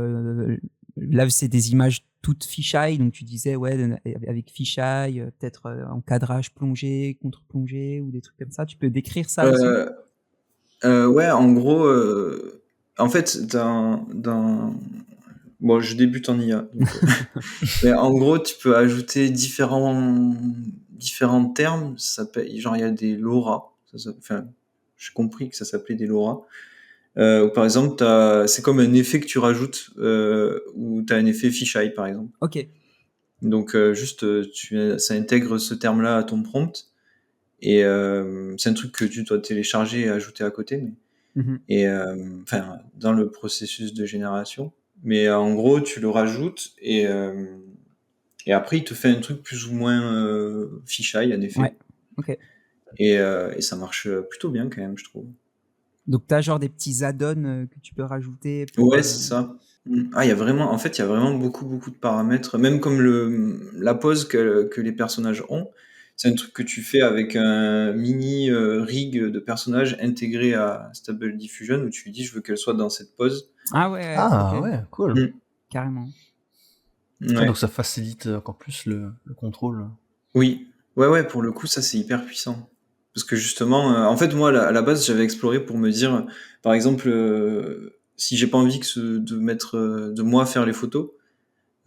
Speaker 1: là c'est des images toutes fisheye, donc tu disais ouais avec fisheye, peut-être en cadrage plongé, contre-plongé ou des trucs comme ça. Tu peux décrire ça aussi?
Speaker 3: Ouais, en gros, en fait, bon, je débute en IA, donc, mais en gros, tu peux ajouter différents termes. Genre, il y a des LoRa. Enfin, j'ai compris que ça s'appelait des LoRa. Par exemple, c'est comme un effet que tu rajoutes, ou tu as un effet fisheye, par exemple.
Speaker 1: Ok.
Speaker 3: Donc, juste, ça intègre ce terme-là à ton prompt. Et c'est un truc que tu dois télécharger et ajouter à côté. Et enfin, dans le processus de génération. Mais en gros, tu le rajoutes et après, il te fait un truc plus ou moins fisheye, en effet.
Speaker 1: Ouais. Ok.
Speaker 3: Et ça marche plutôt bien quand même, je trouve.
Speaker 1: Donc tu as genre des petits add-ons que tu peux rajouter pour.
Speaker 3: Ouais, c'est ça. Ah, il y a vraiment, en fait, il y a vraiment beaucoup de paramètres, même comme la pose que les personnages ont. C'est un truc que tu fais avec un mini rig de personnages intégré à Stable Diffusion, où tu lui dis je veux qu'elle soit dans cette pose.
Speaker 1: Ah ouais.
Speaker 2: Ah
Speaker 1: Ok.
Speaker 2: ouais, cool.
Speaker 1: Carrément.
Speaker 3: Ouais.
Speaker 2: Donc ça facilite encore plus le contrôle.
Speaker 3: Oui, ouais, pour le coup, ça c'est hyper puissant. Parce que justement, en fait, moi, à la base, j'avais exploré pour me dire, par exemple, si j'ai pas envie de moi faire les photos,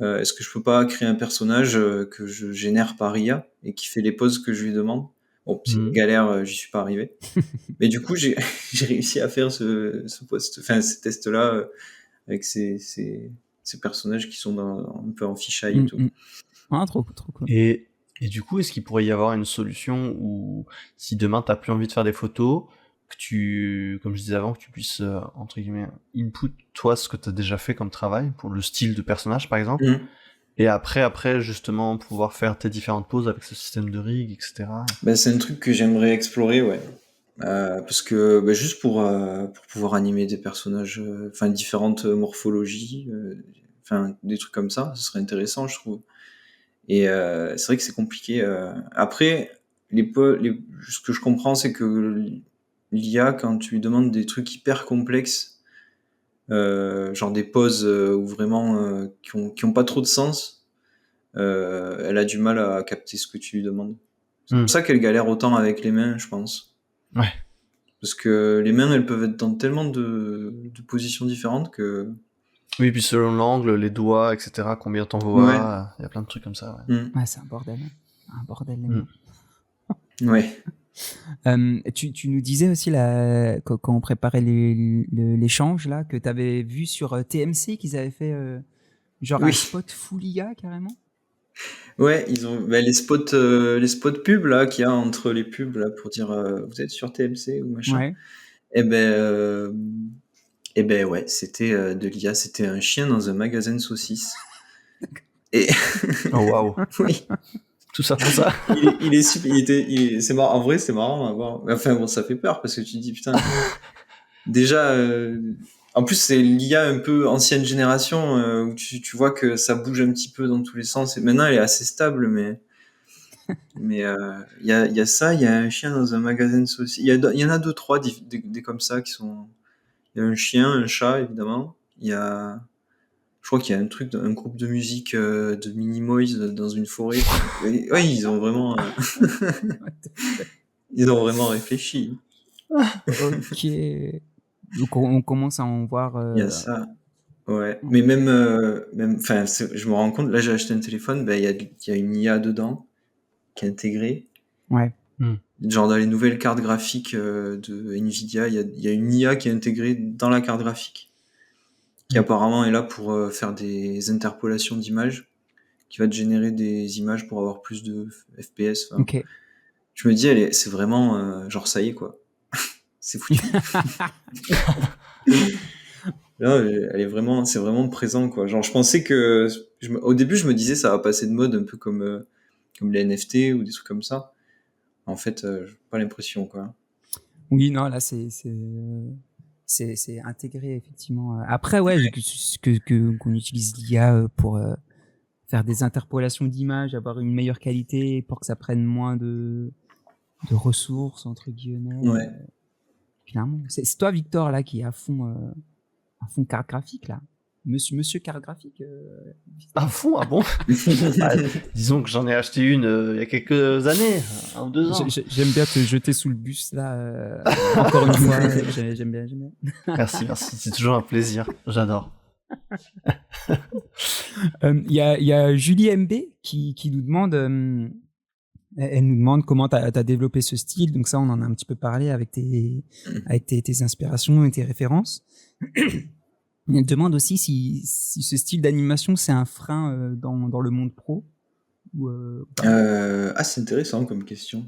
Speaker 3: est-ce que je peux pas créer un personnage que je génère par IA et qui fait les poses que je lui demande? Bon, c'est une galère, j'y suis pas arrivé. Mais du coup, j'ai réussi à faire ces tests-là avec ces personnages qui sont un peu en fisheye et tout.
Speaker 1: Ah, trop cool.
Speaker 2: Et du coup, est-ce qu'il pourrait y avoir une solution où, si demain t'as plus envie de faire des photos, que tu, comme je disais avant, que tu puisses, entre guillemets, input toi ce que t'as déjà fait comme travail, pour le style de personnage par exemple, et après justement pouvoir faire tes différentes poses avec ce système de rig, etc.
Speaker 3: Ben, c'est un truc que j'aimerais explorer, ouais. Parce que juste pour pouvoir animer des personnages, enfin différentes morphologies, enfin des trucs comme ça, ce serait intéressant, je trouve. Et c'est vrai que c'est compliqué. Après, ce que je comprends, c'est que l'IA, quand tu lui demandes des trucs hyper complexes, genre des poses où vraiment qui ont pas trop de sens, elle a du mal à capter ce que tu lui demandes. C'est pour ça qu'elle galère autant avec les mains, je pense.
Speaker 2: Ouais.
Speaker 3: Parce que les mains, elles peuvent être dans tellement de positions différentes que...
Speaker 2: Oui, puis selon l'angle, les doigts, etc., combien t'envoies, il y a plein de trucs comme ça. Ouais,
Speaker 1: Ouais, c'est un bordel. Un bordel, les mains.
Speaker 3: Ouais.
Speaker 1: Tu nous disais aussi là, quand on préparait l'échange là, que tu avais vu sur TMC qu'ils avaient fait genre un
Speaker 3: Oui.
Speaker 1: spot full IA carrément.
Speaker 3: Ouais, ils ont les spots pubs là qu'il y a entre les pubs là pour dire vous êtes sur TMC ou machin.
Speaker 1: Ouais.
Speaker 3: Et ben ouais, c'était de l'IA, c'était un chien dans un magasin de saucisses. Et
Speaker 2: Oh waouh.
Speaker 3: oui,
Speaker 2: Tout ça pour ça.
Speaker 3: il est super, c'est marrant. En vrai, c'est marrant à voir. Enfin bon, ça fait peur parce que tu te dis putain. Déjà, en plus c'est l'IA un peu ancienne génération où tu vois que ça bouge un petit peu dans tous les sens. Et maintenant, elle est assez stable, mais il y a ça, il y a un chien dans un magasin de saucisses. Il y en a 2-3 des comme ça qui sont. Il y a un chien, un chat évidemment. Je crois qu'il y a un groupe de musique de Minimoys dans une forêt. Ouais, ils ont vraiment réfléchi.
Speaker 1: Ok. Donc on commence à en voir.
Speaker 3: Il y a ça. Ouais, mais même, enfin, je me rends compte, là j'ai acheté un téléphone, ben, il y a une IA dedans qui est intégrée.
Speaker 1: Ouais.
Speaker 3: Genre dans les nouvelles cartes graphiques de Nvidia, il y a une IA qui est intégrée dans la carte graphique, qui apparemment est là pour faire des interpolations d'images, qui va te générer des images pour avoir plus de FPS. Enfin,
Speaker 1: Ok.
Speaker 3: je me dis, c'est vraiment, genre ça y est quoi, c'est foutu. Là, c'est vraiment présent quoi. Genre, je pensais que, au début, je me disais ça va passer de mode un peu comme les NFT ou des trucs comme ça. En fait, j'ai pas l'impression quoi.
Speaker 1: Oui, non, là c'est intégré effectivement. Après, ouais, qu'on utilise l'IA pour faire des interpolations d'images, avoir une meilleure qualité, pour que ça prenne moins de ressources entre guillemets.
Speaker 3: Ouais.
Speaker 1: Clairement. C'est toi, Victor, là, qui est à fond carte graphique là. Monsieur carte graphique.
Speaker 2: À fond, ah bon. Bah, disons que j'en ai acheté une il y a quelques années, 1 ou 2 ans.
Speaker 1: J'aime bien te jeter sous le bus là. Encore une fois, j'aime bien.
Speaker 2: Merci, c'est toujours un plaisir, j'adore.
Speaker 1: Il y a Julie MB qui nous demande, elle nous demande comment tu as développé ce style. Donc ça, on en a un petit peu parlé avec tes inspirations et tes références. Elle demande aussi si ce style d'animation, c'est un frein dans le monde pro.
Speaker 3: C'est intéressant comme question.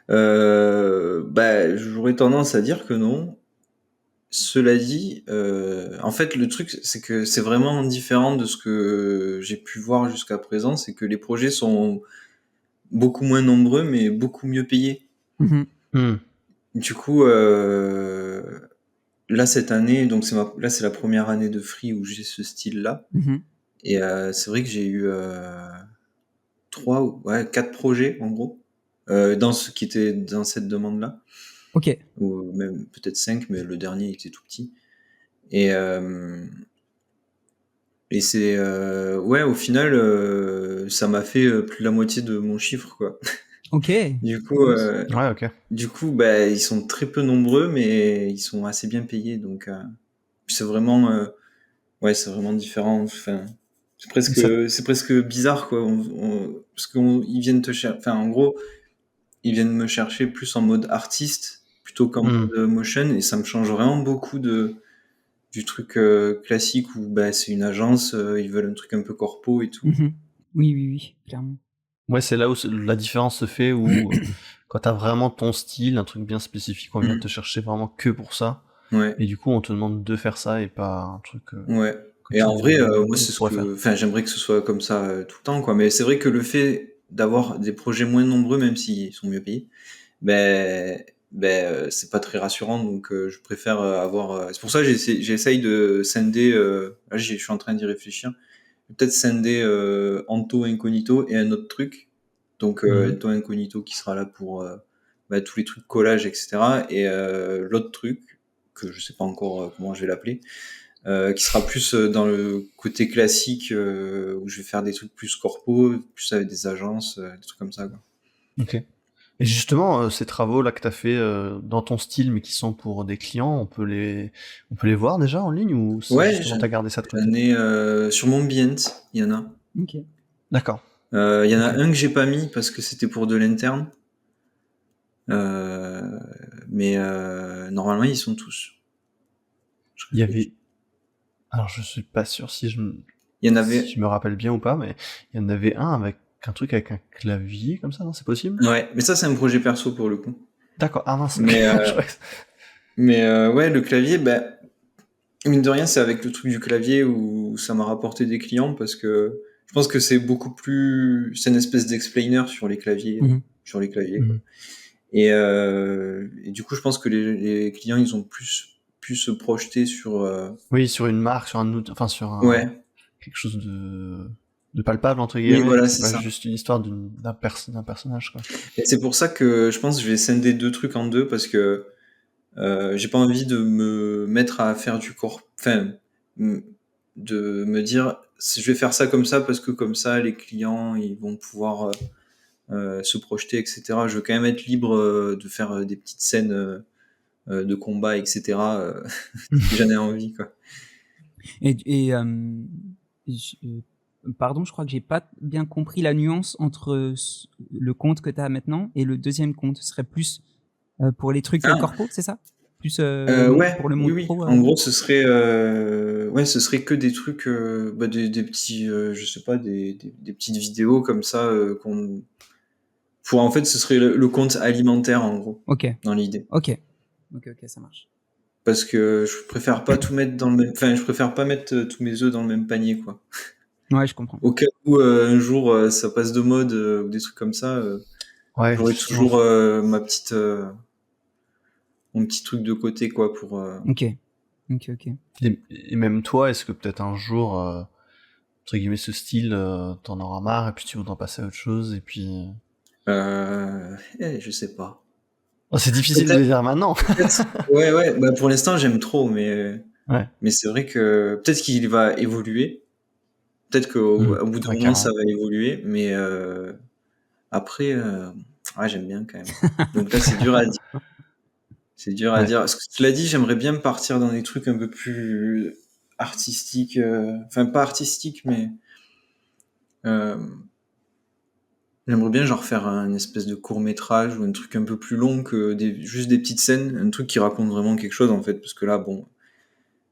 Speaker 3: J'aurais tendance à dire que non. Cela dit, en fait, le truc, c'est que c'est vraiment différent de ce que j'ai pu voir jusqu'à présent. C'est que les projets sont beaucoup moins nombreux, mais beaucoup mieux payés. Du coup, là, cette année, donc c'est la première année de Free où j'ai ce style-là. Et c'est vrai que j'ai eu 4 projets, en gros, qui étaient dans cette demande-là.
Speaker 1: Ok.
Speaker 3: Ou même peut-être 5, mais le dernier était tout petit. Et c'est au final ça m'a fait plus de la moitié de mon chiffre quoi.
Speaker 1: Ok.
Speaker 3: Du coup
Speaker 2: ok.
Speaker 3: Du coup ils sont très peu nombreux mais ils sont assez bien payés donc c'est vraiment c'est vraiment différent. Enfin c'est presque bizarre quoi. Parce qu'ils viennent te chercher. Enfin en gros ils viennent me chercher plus en mode artiste plutôt qu'en mode motion et ça me change vraiment beaucoup du truc classique où c'est une agence, ils veulent un truc un peu corpo et tout.
Speaker 1: Oui, clairement.
Speaker 2: Ouais, c'est là où la différence se fait, où quand t'as vraiment ton style, un truc bien spécifique, on vient te chercher vraiment que pour ça.
Speaker 3: Ouais.
Speaker 2: Et du coup, on te demande de faire ça et pas un truc.
Speaker 3: Ouais. Et en vrai, moi, c'est enfin, j'aimerais que ce soit comme ça tout le temps, quoi. Mais c'est vrai que le fait d'avoir des projets moins nombreux, même s'ils sont mieux payés, c'est pas très rassurant. Donc, je préfère avoir. C'est pour ça que j'essaye de scinder. Là, je suis en train d'y réfléchir. Peut-être scinder Anto Incognito et un autre truc. Donc, Anto Incognito qui sera là pour tous les trucs collage, etc. Et l'autre truc que je sais pas encore comment je vais l'appeler. qui sera plus dans le côté classique où je vais faire des trucs plus corpo, plus avec des agences, des trucs comme ça, quoi.
Speaker 2: Ok. Et justement, ces travaux-là que tu as fait dans ton style, mais qui sont pour des clients, on peut les voir déjà en ligne ou
Speaker 3: Ouais,
Speaker 2: justement t'as gardé ça de côté?
Speaker 3: j'en ai sur mon Behance, il y en a.
Speaker 1: Ok.
Speaker 2: D'accord.
Speaker 3: Il y en a
Speaker 2: Ok.
Speaker 3: un que j'ai pas mis parce que c'était pour de l'interne. Mais normalement, ils sont tous.
Speaker 2: Il y avait... Alors je suis pas sûr si
Speaker 3: Il y en avait.
Speaker 2: je me rappelle bien ou pas, mais il y en avait un avec un truc avec un clavier comme ça, non? C'est possible?
Speaker 3: Ouais, mais ça, c'est un projet perso pour le coup.
Speaker 2: D'accord. Ah mince.
Speaker 3: Mais,
Speaker 2: Je croyais que-
Speaker 3: ouais, le clavier, ben, mine de rien, c'est avec le truc du clavier où ça m'a rapporté des clients parce que je pense que c'est beaucoup plus. C'est une espèce d'explainer sur les claviers.
Speaker 1: Mhm.
Speaker 3: Sur les claviers, quoi.
Speaker 2: Mhm.
Speaker 3: Et du coup, je pense que les clients, ils ont pu se projeter sur.
Speaker 2: Oui, sur une marque, sur un outil, enfin sur
Speaker 3: Ouais,
Speaker 2: quelque chose de palpable entre
Speaker 3: oui,
Speaker 2: guillemets,
Speaker 3: voilà,
Speaker 2: que c'est
Speaker 3: c'est
Speaker 2: pas
Speaker 3: ça.
Speaker 2: juste une histoire d'un personnage, quoi.
Speaker 3: Et c'est pour ça que je pense que je vais scinder deux trucs en deux parce que j'ai pas envie de me mettre à faire du corps, enfin, de me dire je vais faire ça comme ça parce que comme ça les clients ils vont pouvoir se projeter, etc. Je veux quand même être libre de faire des petites scènes de combat, etc. Si j'en ai envie, quoi.
Speaker 1: Et pardon, je crois que j'ai pas bien compris la nuance entre le compte que tu as maintenant et le deuxième compte. Ce serait plus pour les trucs
Speaker 3: Ah,
Speaker 1: corpo, c'est ça? Plus
Speaker 3: ouais,
Speaker 1: pour le
Speaker 3: oui,
Speaker 1: monde
Speaker 3: oui.
Speaker 1: pro.
Speaker 3: En gros, ce serait que des trucs, des petits, je sais pas, des petites vidéos comme ça en fait, ce serait le compte alimentaire en gros,
Speaker 1: Ok,
Speaker 3: dans l'idée.
Speaker 1: ok, ça marche.
Speaker 3: Parce que je préfère pas tout mettre dans le même, enfin, je préfère pas mettre tous mes œufs dans le même panier, quoi.
Speaker 1: Ouais, je comprends.
Speaker 3: Au cas où un jour ça passe de mode ou des trucs comme ça,
Speaker 2: Ouais,
Speaker 3: j'aurai
Speaker 2: c'est souvent.
Speaker 3: toujours mon petit truc de côté, quoi, pour.
Speaker 1: Ok.
Speaker 2: Et même toi, est-ce que peut-être un jour, entre guillemets, ce style, t'en auras marre et puis tu voudras passer à autre chose et puis.
Speaker 3: Je sais pas.
Speaker 2: Oh, c'est difficile de le
Speaker 3: Peut-être.
Speaker 2: dire maintenant.
Speaker 3: Ouais, ouais. Bah pour l'instant, j'aime trop,
Speaker 2: Ouais.
Speaker 3: mais c'est vrai que peut-être qu'il va évoluer. Peut-être qu'au au bout d'un
Speaker 2: Ouais,
Speaker 3: moment, ça
Speaker 2: carrément.
Speaker 3: va évoluer, mais après, ouais, j'aime bien quand même. Donc là, c'est dur à dire. C'est dur à
Speaker 2: Ouais.
Speaker 3: dire. Parce que cela dit, j'aimerais bien partir dans des trucs un peu plus artistiques. Enfin, pas artistiques, mais euh, j'aimerais bien genre faire un espèce de court métrage ou un truc un peu plus long que juste des petites scènes, un truc qui raconte vraiment quelque chose en fait. Parce que là, bon,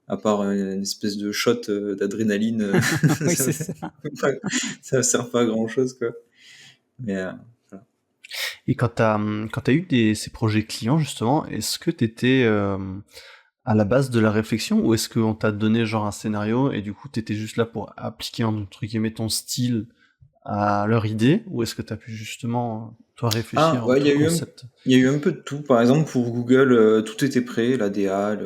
Speaker 3: à part une espèce de shot d'adrénaline,
Speaker 1: Oui,
Speaker 3: ça,
Speaker 1: c'est ça.
Speaker 3: ça sert pas à grand chose, quoi. Mais voilà.
Speaker 2: Et quand t'as eu ces projets clients, justement, est-ce que t'étais à la base de la réflexion ou est-ce qu'on t'a donné genre un scénario et du coup t'étais juste là pour appliquer entre guillemets ton style à leur idée ou est-ce que t'as pu justement toi
Speaker 3: Ah,
Speaker 2: réfléchir
Speaker 3: ouais,
Speaker 2: tout le concept?
Speaker 3: il y a eu un peu de tout. Par exemple, pour Google, tout était prêt, la DA,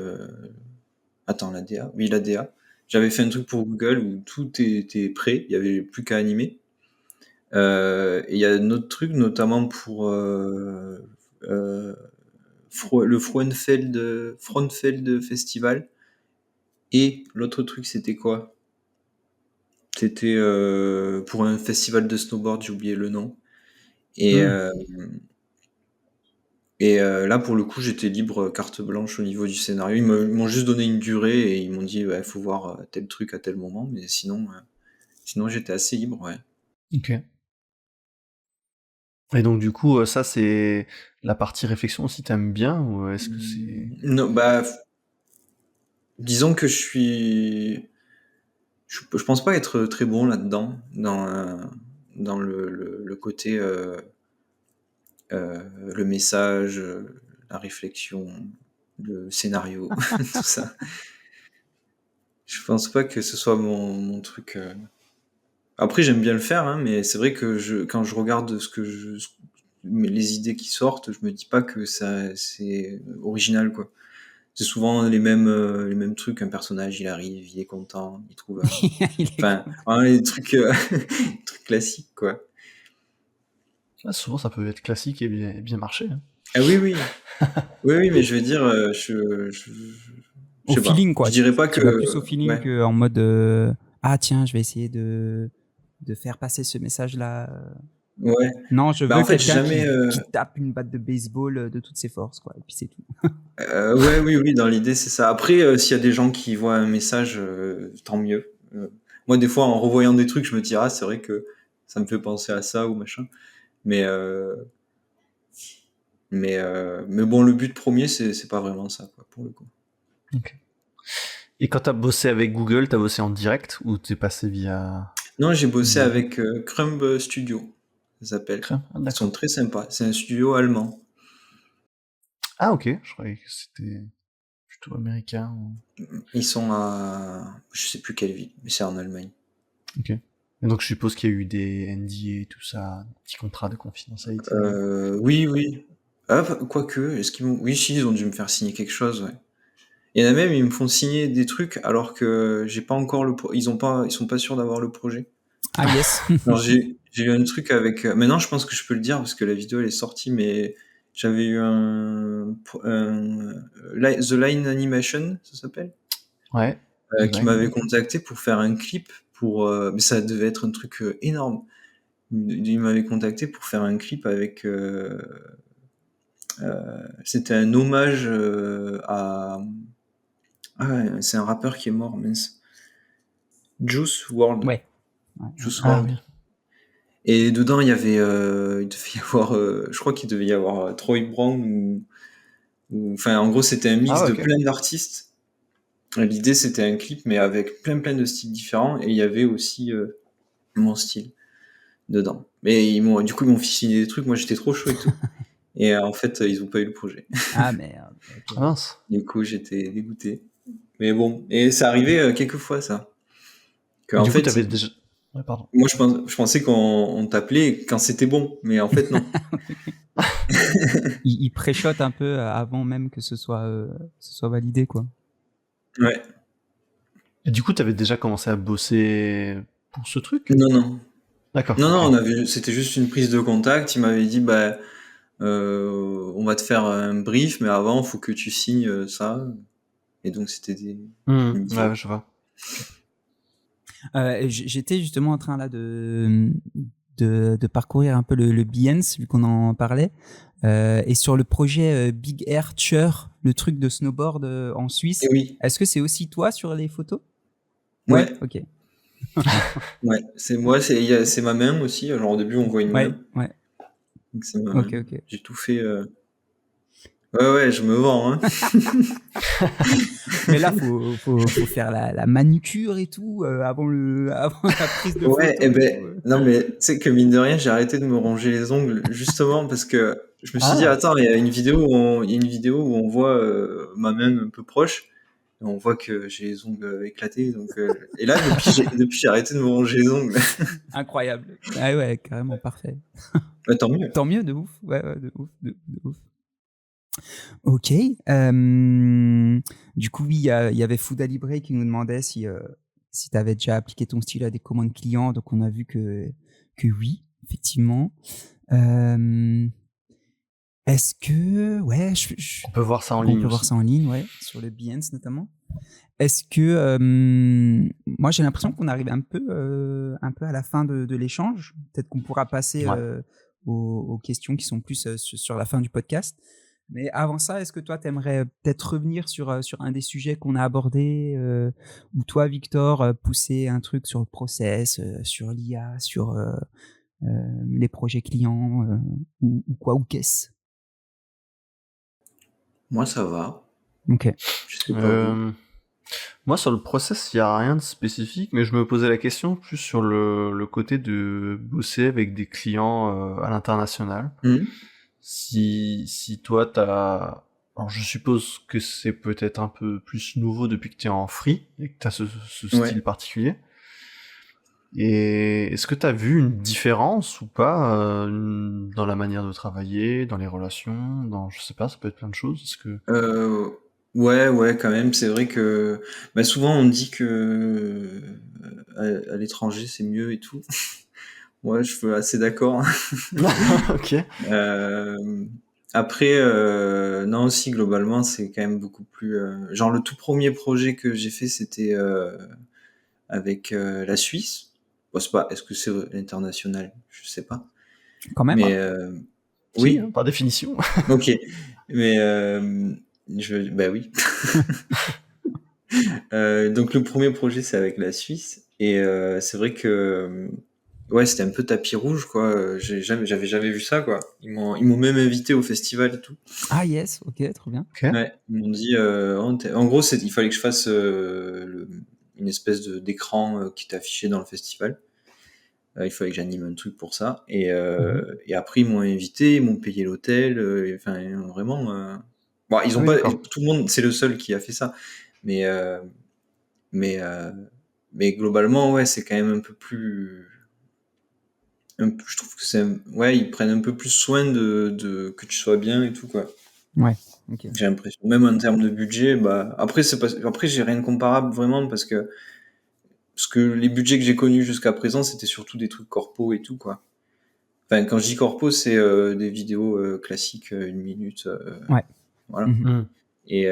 Speaker 3: attends, la DA? Oui, la DA. J'avais fait un truc pour Google où tout était prêt, il y avait plus qu'à animer. Et il y a un autre truc, notamment pour euh, le Frauenfeld Festival. Et l'autre truc, c'était quoi? C'était pour un festival de snowboard, j'ai oublié le nom. Et,
Speaker 1: Hmm.
Speaker 3: euh, là, pour le coup, j'étais libre, carte blanche au niveau du scénario. Ils m'ont juste donné une durée et ils m'ont dit, il faut voir tel truc à tel moment. Mais sinon j'étais assez libre, ouais.
Speaker 2: Ok. Et donc du coup ça c'est la partie réflexion aussi t'aimes bien ou est-ce que c'est...
Speaker 3: Non, bah, disons que je pense pas être très bon là-dedans, dans le côté, le message, la réflexion, le scénario, tout ça. Je pense pas que ce soit mon truc. Après, j'aime bien le faire, hein, mais c'est vrai que quand je regarde les idées qui sortent, je me dis pas que ça, c'est original, quoi. C'est souvent les mêmes trucs. Un personnage, il arrive, il est content, il trouve
Speaker 1: Il est
Speaker 3: enfin,
Speaker 1: con.
Speaker 3: vraiment les trucs, les trucs classiques, quoi.
Speaker 2: Ah, souvent ça peut être classique et bien marcher, hein.
Speaker 3: Ah oui, oui. Oui, oui, mais je veux dire,
Speaker 1: au feeling, quoi.
Speaker 3: Je dirais pas
Speaker 1: tu
Speaker 3: que...
Speaker 1: vas plus au feeling
Speaker 3: ouais.
Speaker 1: qu'en mode ah tiens, je vais essayer de faire passer ce message-là.
Speaker 3: Ouais.
Speaker 1: Non, je
Speaker 3: Bah,
Speaker 1: veux
Speaker 3: en fait,
Speaker 1: quelqu'un
Speaker 3: jamais...
Speaker 1: qui tape une batte de baseball de toutes ses forces, quoi. Et puis c'est tout.
Speaker 3: ouais, oui, dans l'idée, c'est ça. Après, s'il y a des gens qui voient un message, tant mieux. Moi, des fois, en revoyant des trucs, je me dis, ah, c'est vrai que ça me fait penser à ça ou machin. Mais, mais bon, le but premier, c'est pas vraiment ça, quoi, pour le coup.
Speaker 2: Ok. Et quand t'as bossé avec Google, t'as bossé en direct ou t'es passé via...
Speaker 3: Non, j'ai bossé
Speaker 2: Mhm.
Speaker 3: avec Crumb Studio, ça s'appelle.
Speaker 2: Crème? Ah,
Speaker 3: Ils sont
Speaker 2: d'accord.
Speaker 3: très sympas. C'est un studio allemand.
Speaker 2: Ah, ok. Je croyais que c'était plutôt américain.
Speaker 3: Ils sont à... Je sais plus quelle ville, mais c'est en Allemagne.
Speaker 2: Ok. Et donc, je suppose qu'il y a eu des NDA et tout ça, des petits contrats de confidentialité.
Speaker 3: Oui. Ah, quoique, est-ce qu'ils m'ont... Oui, si, ils ont dû me faire signer quelque chose, ouais. Il y en a même, ils me font signer des trucs alors que j'ai pas encore ils sont pas sûrs d'avoir le projet.
Speaker 1: Ah yes.
Speaker 3: Alors j'ai eu un truc avec. Maintenant, je pense que je peux le dire parce que la vidéo elle est sortie, mais j'avais eu The Line Animation, ça s'appelle,
Speaker 2: Ouais.
Speaker 3: qui m'avait contacté pour faire un clip pour. Mais ça devait être un truc énorme. Il m'avait contacté pour faire un clip avec. C'était un hommage à. Ah ouais, c'est un rappeur qui est mort, mince. Juice WRLD.
Speaker 1: Ouais.
Speaker 3: Juice
Speaker 2: Ah
Speaker 3: WRLD.
Speaker 2: oui.
Speaker 3: Et dedans, il devait y avoir, je crois qu'il devait y avoir Troy Brown enfin, en gros, c'était un mix
Speaker 2: Ah,
Speaker 3: de
Speaker 2: ok.
Speaker 3: plein d'artistes. L'idée, c'était un clip, mais avec plein de styles différents, et il y avait aussi mon style dedans. Mais du coup, ils m'ont fait signer des trucs, moi j'étais trop chaud et tout. Et en fait, ils ont pas eu le projet.
Speaker 1: Ah merde. Ok.
Speaker 2: Ah, mince.
Speaker 3: Du coup, j'étais dégoûté. Mais bon, et ça arrivait quelques fois, ça. Que,
Speaker 2: Et
Speaker 3: en
Speaker 2: du coup,
Speaker 3: fait,
Speaker 2: t'avais déjà... Ouais, pardon.
Speaker 3: moi, je pensais qu'on t'appelait quand c'était bon, mais en fait, non.
Speaker 1: Il préchote un peu avant même que ce soit validé, quoi.
Speaker 3: Ouais.
Speaker 2: Et du coup, t'avais déjà commencé à bosser pour ce truc?
Speaker 3: Non.
Speaker 2: D'accord.
Speaker 3: Non,
Speaker 2: ok.
Speaker 3: c'était juste une prise de contact. Il m'avait dit, bah, on va te faire un brief, mais avant, il faut que tu signes ça. Et donc, c'était il me dit,
Speaker 2: Ouais, je vois.
Speaker 1: J'étais justement en train là de parcourir un peu le Behance, vu qu'on en parlait. Et sur le projet Big Air Chur, le truc de snowboard en Suisse,
Speaker 3: et oui,
Speaker 1: est-ce que c'est aussi toi sur les photos?
Speaker 3: ouais,
Speaker 1: Ok.
Speaker 3: ouais, c'est moi, c'est ma main aussi. Alors, au début, on voit une main.
Speaker 1: Ouais.
Speaker 3: Donc, c'est ma main.
Speaker 1: Ok.
Speaker 3: J'ai tout fait. Ouais, je me vends, hein.
Speaker 1: Mais là, faut faire la manucure et tout avant la prise de
Speaker 3: Ouais,
Speaker 1: photo.
Speaker 3: non, mais tu sais que mine de rien, j'ai arrêté de me ronger les ongles justement parce que je me suis dit,
Speaker 2: Ah,
Speaker 3: attends, il y a une vidéo où on voit ma main un peu proche et on voit que j'ai les ongles éclatés. Donc, et là, depuis, j'ai arrêté de me ronger les ongles.
Speaker 1: Incroyable. Ah ouais, carrément parfait.
Speaker 3: Ouais, tant mieux.
Speaker 1: Tant mieux, de ouf. Ouais, de ouf, de ouf. Ok. Du coup, oui, il y avait Fouda Libre qui nous demandait si tu avais déjà appliqué ton style à des commandes clients. Donc, on a vu que oui, effectivement. Est-ce que... Ouais,
Speaker 2: on peut voir ça en
Speaker 1: on
Speaker 2: ligne
Speaker 1: peut voir
Speaker 2: aussi.
Speaker 1: ça en ligne, ouais, sur le Behance notamment. Est-ce que... moi, j'ai l'impression qu'on arrive un peu à la fin de l'échange. Peut-être qu'on pourra passer aux questions qui sont plus sur la fin du podcast. Mais avant ça, est-ce que toi, tu aimerais peut-être revenir sur un des sujets qu'on a abordés, ou toi, Victor, pousser un truc sur le process, sur l'IA, sur les projets clients, ou quoi, ou qu'est-ce?
Speaker 3: Moi, ça va.
Speaker 1: Ok.
Speaker 3: Je sais pas vous.
Speaker 2: Moi, sur le process, il n'y a rien de spécifique, mais je me posais la question plus sur le côté de bosser avec des clients à l'international. Si toi, t'as... Alors, je suppose que c'est peut-être un peu plus nouveau depuis que tu es en free et que tu as ce style particulier. Et est-ce que tu as vu une différence ou pas dans la manière de travailler, dans les relations, je sais pas, ça peut être plein de choses. Est-ce que...
Speaker 3: Ouais, quand même. C'est vrai que souvent on dit que à l'étranger c'est mieux et tout. Ouais, je suis assez d'accord.
Speaker 2: Ok.
Speaker 3: Après, non, aussi, globalement, c'est quand même beaucoup plus... genre, le tout premier projet que j'ai fait, c'était avec la Suisse. Bon, c'est pas... Est-ce que c'est l'international? Je sais pas.
Speaker 1: Quand même.
Speaker 3: Mais
Speaker 2: Si,
Speaker 3: oui,
Speaker 2: par définition.
Speaker 3: ok. Mais bah oui. Donc le premier projet, c'est avec la Suisse. Et c'est vrai que ouais, c'était un peu tapis rouge, quoi. J'avais jamais vu ça, quoi. Ils m'ont même invité au festival et tout.
Speaker 1: Ah yes, ok, trop bien.
Speaker 2: Ok.
Speaker 3: Ouais, ils m'ont dit, en gros, il fallait que je fasse une espèce d'écran qui était affiché dans le festival. Il fallait que j'anime un truc pour ça. Et après, ils m'ont invité, ils m'ont payé l'hôtel. Enfin, vraiment. Bon, ils
Speaker 2: Ah
Speaker 3: ont
Speaker 2: oui,
Speaker 3: pas.
Speaker 2: d'accord.
Speaker 3: Tout le monde, c'est le seul qui a fait ça. Mais, mais, euh, mais globalement, ouais, c'est quand même un peu plus. Je trouve que ouais, ils prennent un peu plus soin que tu sois bien et tout, quoi.
Speaker 1: Ouais, ok.
Speaker 3: J'ai l'impression. Même en termes de budget, bah. Après, j'ai rien de comparable vraiment parce que les budgets que j'ai connus jusqu'à présent, c'était surtout des trucs corpo et tout, quoi. Enfin, quand je dis corpo, c'est des vidéos classiques, 1 minute.
Speaker 1: Ouais.
Speaker 3: Voilà.
Speaker 1: Mhm.
Speaker 3: Et,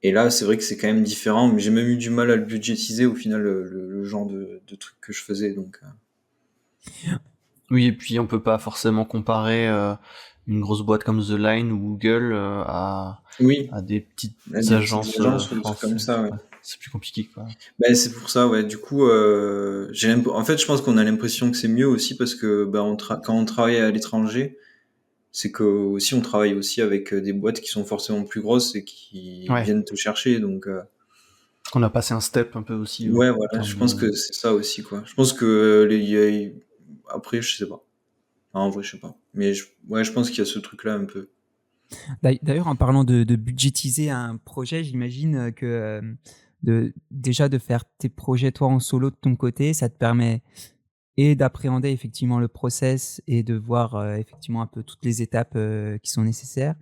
Speaker 3: et là, c'est vrai que c'est quand même différent, mais j'ai même eu du mal à le budgétiser au final, le genre de truc que je faisais. Donc,
Speaker 2: Oui, et puis on peut pas forcément comparer une grosse boîte comme The Line ou Google
Speaker 3: oui,
Speaker 2: à des petites
Speaker 3: il y a des petites
Speaker 2: agences
Speaker 3: agences ou des trucs comme
Speaker 2: françaises.
Speaker 3: ça, ouais.
Speaker 2: Ouais. C'est plus compliqué, quoi.
Speaker 3: Ben, c'est pour ça, ouais. Du coup, en fait, je pense qu'on a l'impression que c'est mieux aussi parce que quand on travaille à l'étranger, c'est que aussi on travaille aussi avec des boîtes qui sont forcément plus grosses et qui
Speaker 2: Ouais.
Speaker 3: viennent te chercher. Donc,
Speaker 2: On a passé un step un peu aussi.
Speaker 3: ouais,
Speaker 2: en
Speaker 3: voilà.
Speaker 2: termes
Speaker 3: Je pense
Speaker 2: de-
Speaker 3: que c'est ça aussi, quoi. Je pense que après, je sais pas. En vrai, je sais pas. Mais ouais, je pense qu'il y a ce truc-là un peu.
Speaker 1: D'ailleurs, en parlant de budgétiser un projet, j'imagine que déjà de faire tes projets toi en solo de ton côté, ça te permet et d'appréhender effectivement le process et de voir effectivement un peu toutes les étapes qui sont nécessaires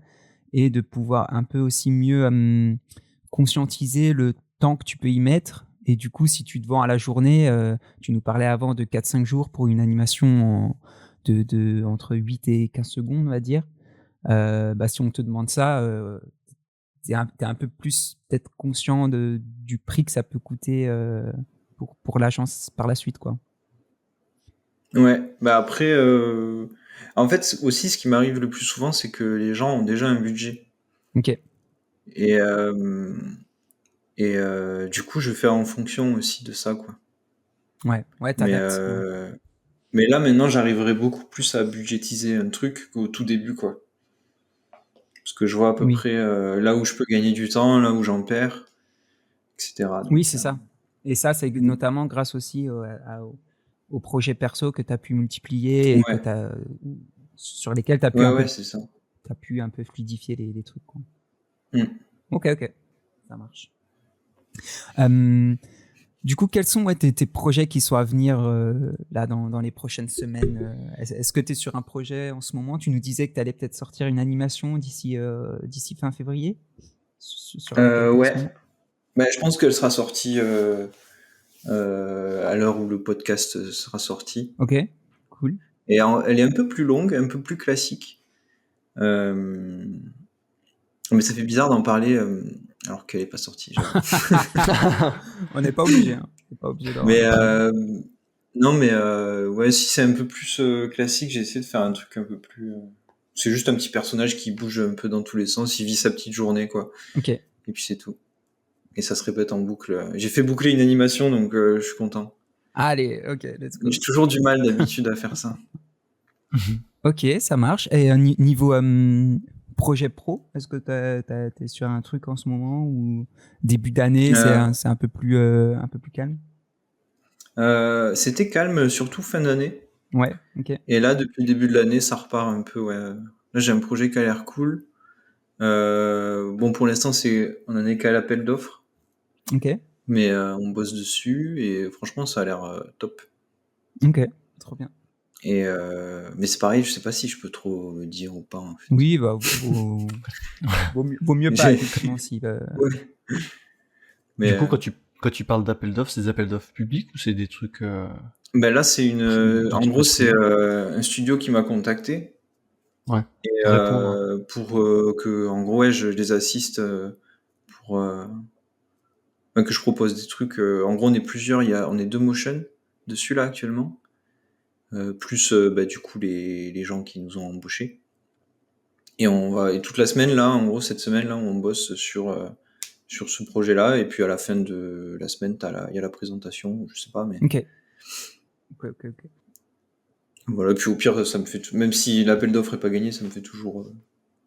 Speaker 1: et de pouvoir un peu aussi mieux conscientiser le temps que tu peux y mettre. Et du coup, si tu te vends à la journée, tu nous parlais avant de 4-5 jours pour une animation entre 8 et 15 secondes, on va dire. Bah, si on te demande ça, tu es un peu plus peut-être conscient du prix que ça peut coûter pour l'agence par la suite, quoi.
Speaker 3: Ouais. Bah après, en fait, aussi, ce qui m'arrive le plus souvent, c'est que les gens ont déjà un budget.
Speaker 1: Ok.
Speaker 3: Et, du coup, je fais en fonction aussi de ça, quoi.
Speaker 1: Ouais, ouais,
Speaker 3: Mais,
Speaker 1: t'adaptes. Ouais.
Speaker 3: mais là, maintenant, j'arriverai beaucoup plus à budgétiser un truc qu'au tout début, quoi. Parce que je vois à peu
Speaker 1: Oui,
Speaker 3: près là où je peux gagner du temps, là où j'en perds, etc.
Speaker 1: oui,
Speaker 3: Donc,
Speaker 1: c'est ça. Et ça, c'est notamment grâce aussi aux projets perso que tu as pu multiplier et
Speaker 3: ouais,
Speaker 1: sur lesquels tu as pu
Speaker 3: ouais, ouais, c'est ça.
Speaker 1: un peu fluidifier les trucs, quoi.
Speaker 3: Mm.
Speaker 1: Ok, ok, ça marche. Du coup, quels sont tes projets qui sont à venir là dans les prochaines semaines est-ce que tu es sur un projet en ce moment? Tu nous disais que tu allais peut-être sortir une animation d'ici fin février sur laquelle tu es en ce
Speaker 3: Ouais.
Speaker 1: moment?
Speaker 3: Bah, je pense qu'elle sera sortie à l'heure où le podcast sera sorti.
Speaker 1: Ok, cool.
Speaker 3: Et elle est un peu plus longue, un peu plus classique. Euh, mais ça fait bizarre d'en parler alors qu'elle n'est pas sortie.
Speaker 1: On n'est pas obligé, hein. On n'est pas obligé
Speaker 3: Mais
Speaker 1: d'en parler.
Speaker 3: non, mais ouais, si c'est un peu plus classique, j'ai essayé de faire un truc un peu plus. C'est juste un petit personnage qui bouge un peu dans tous les sens, il vit sa petite journée, quoi.
Speaker 1: Ok.
Speaker 3: Et puis c'est tout. Et ça se répète en boucle. J'ai fait boucler une animation, donc je suis content.
Speaker 1: Allez, ok, let's go.
Speaker 3: J'ai toujours du mal d'habitude à faire ça.
Speaker 1: Ok, ça marche. Et niveau projet pro, est-ce que t'es sur un truc en ce moment ou début d'année,
Speaker 3: Euh,
Speaker 1: c'est un peu plus calme?
Speaker 3: C'était calme, surtout fin d'année.
Speaker 1: Ouais, ok.
Speaker 3: Et là, depuis le début de l'année, ça repart un peu. Ouais. Là, j'ai un projet qui a l'air cool. Bon, pour l'instant, on en est qu'à l'appel d'offres,
Speaker 1: Ok,
Speaker 3: mais on bosse dessus et franchement, ça a l'air top.
Speaker 1: ok, trop bien.
Speaker 3: Mais c'est pareil, je sais pas si je peux trop le dire ou pas, en fait.
Speaker 1: Oui, bah, vaut mieux pas,
Speaker 3: J'ai-
Speaker 1: effectivement, si.
Speaker 3: Ouais. Mais
Speaker 2: Du coup, quand tu parles d'appels d'offres, c'est des appels d'offres publics ou c'est des trucs
Speaker 3: ben là, c'est
Speaker 2: d'une
Speaker 3: en gros,
Speaker 2: entreprise
Speaker 3: c'est
Speaker 2: privée?
Speaker 3: un studio qui m'a contacté
Speaker 2: Ouais.
Speaker 3: Et
Speaker 2: Répondre.
Speaker 3: pour que, en gros, ouais, je les assiste pour que je propose des trucs. En gros, on est plusieurs. On est 2 motion dessus là actuellement, plus du coup les gens qui nous ont embauchés. Et toute la semaine là, en gros cette semaine là, on bosse sur ce projet-là. Et puis à la fin de la semaine, il y a la présentation. Je sais pas, mais
Speaker 1: Ok.
Speaker 3: voilà. Puis au pire, ça me fait même si l'appel d'offres est pas gagné, ça me fait toujours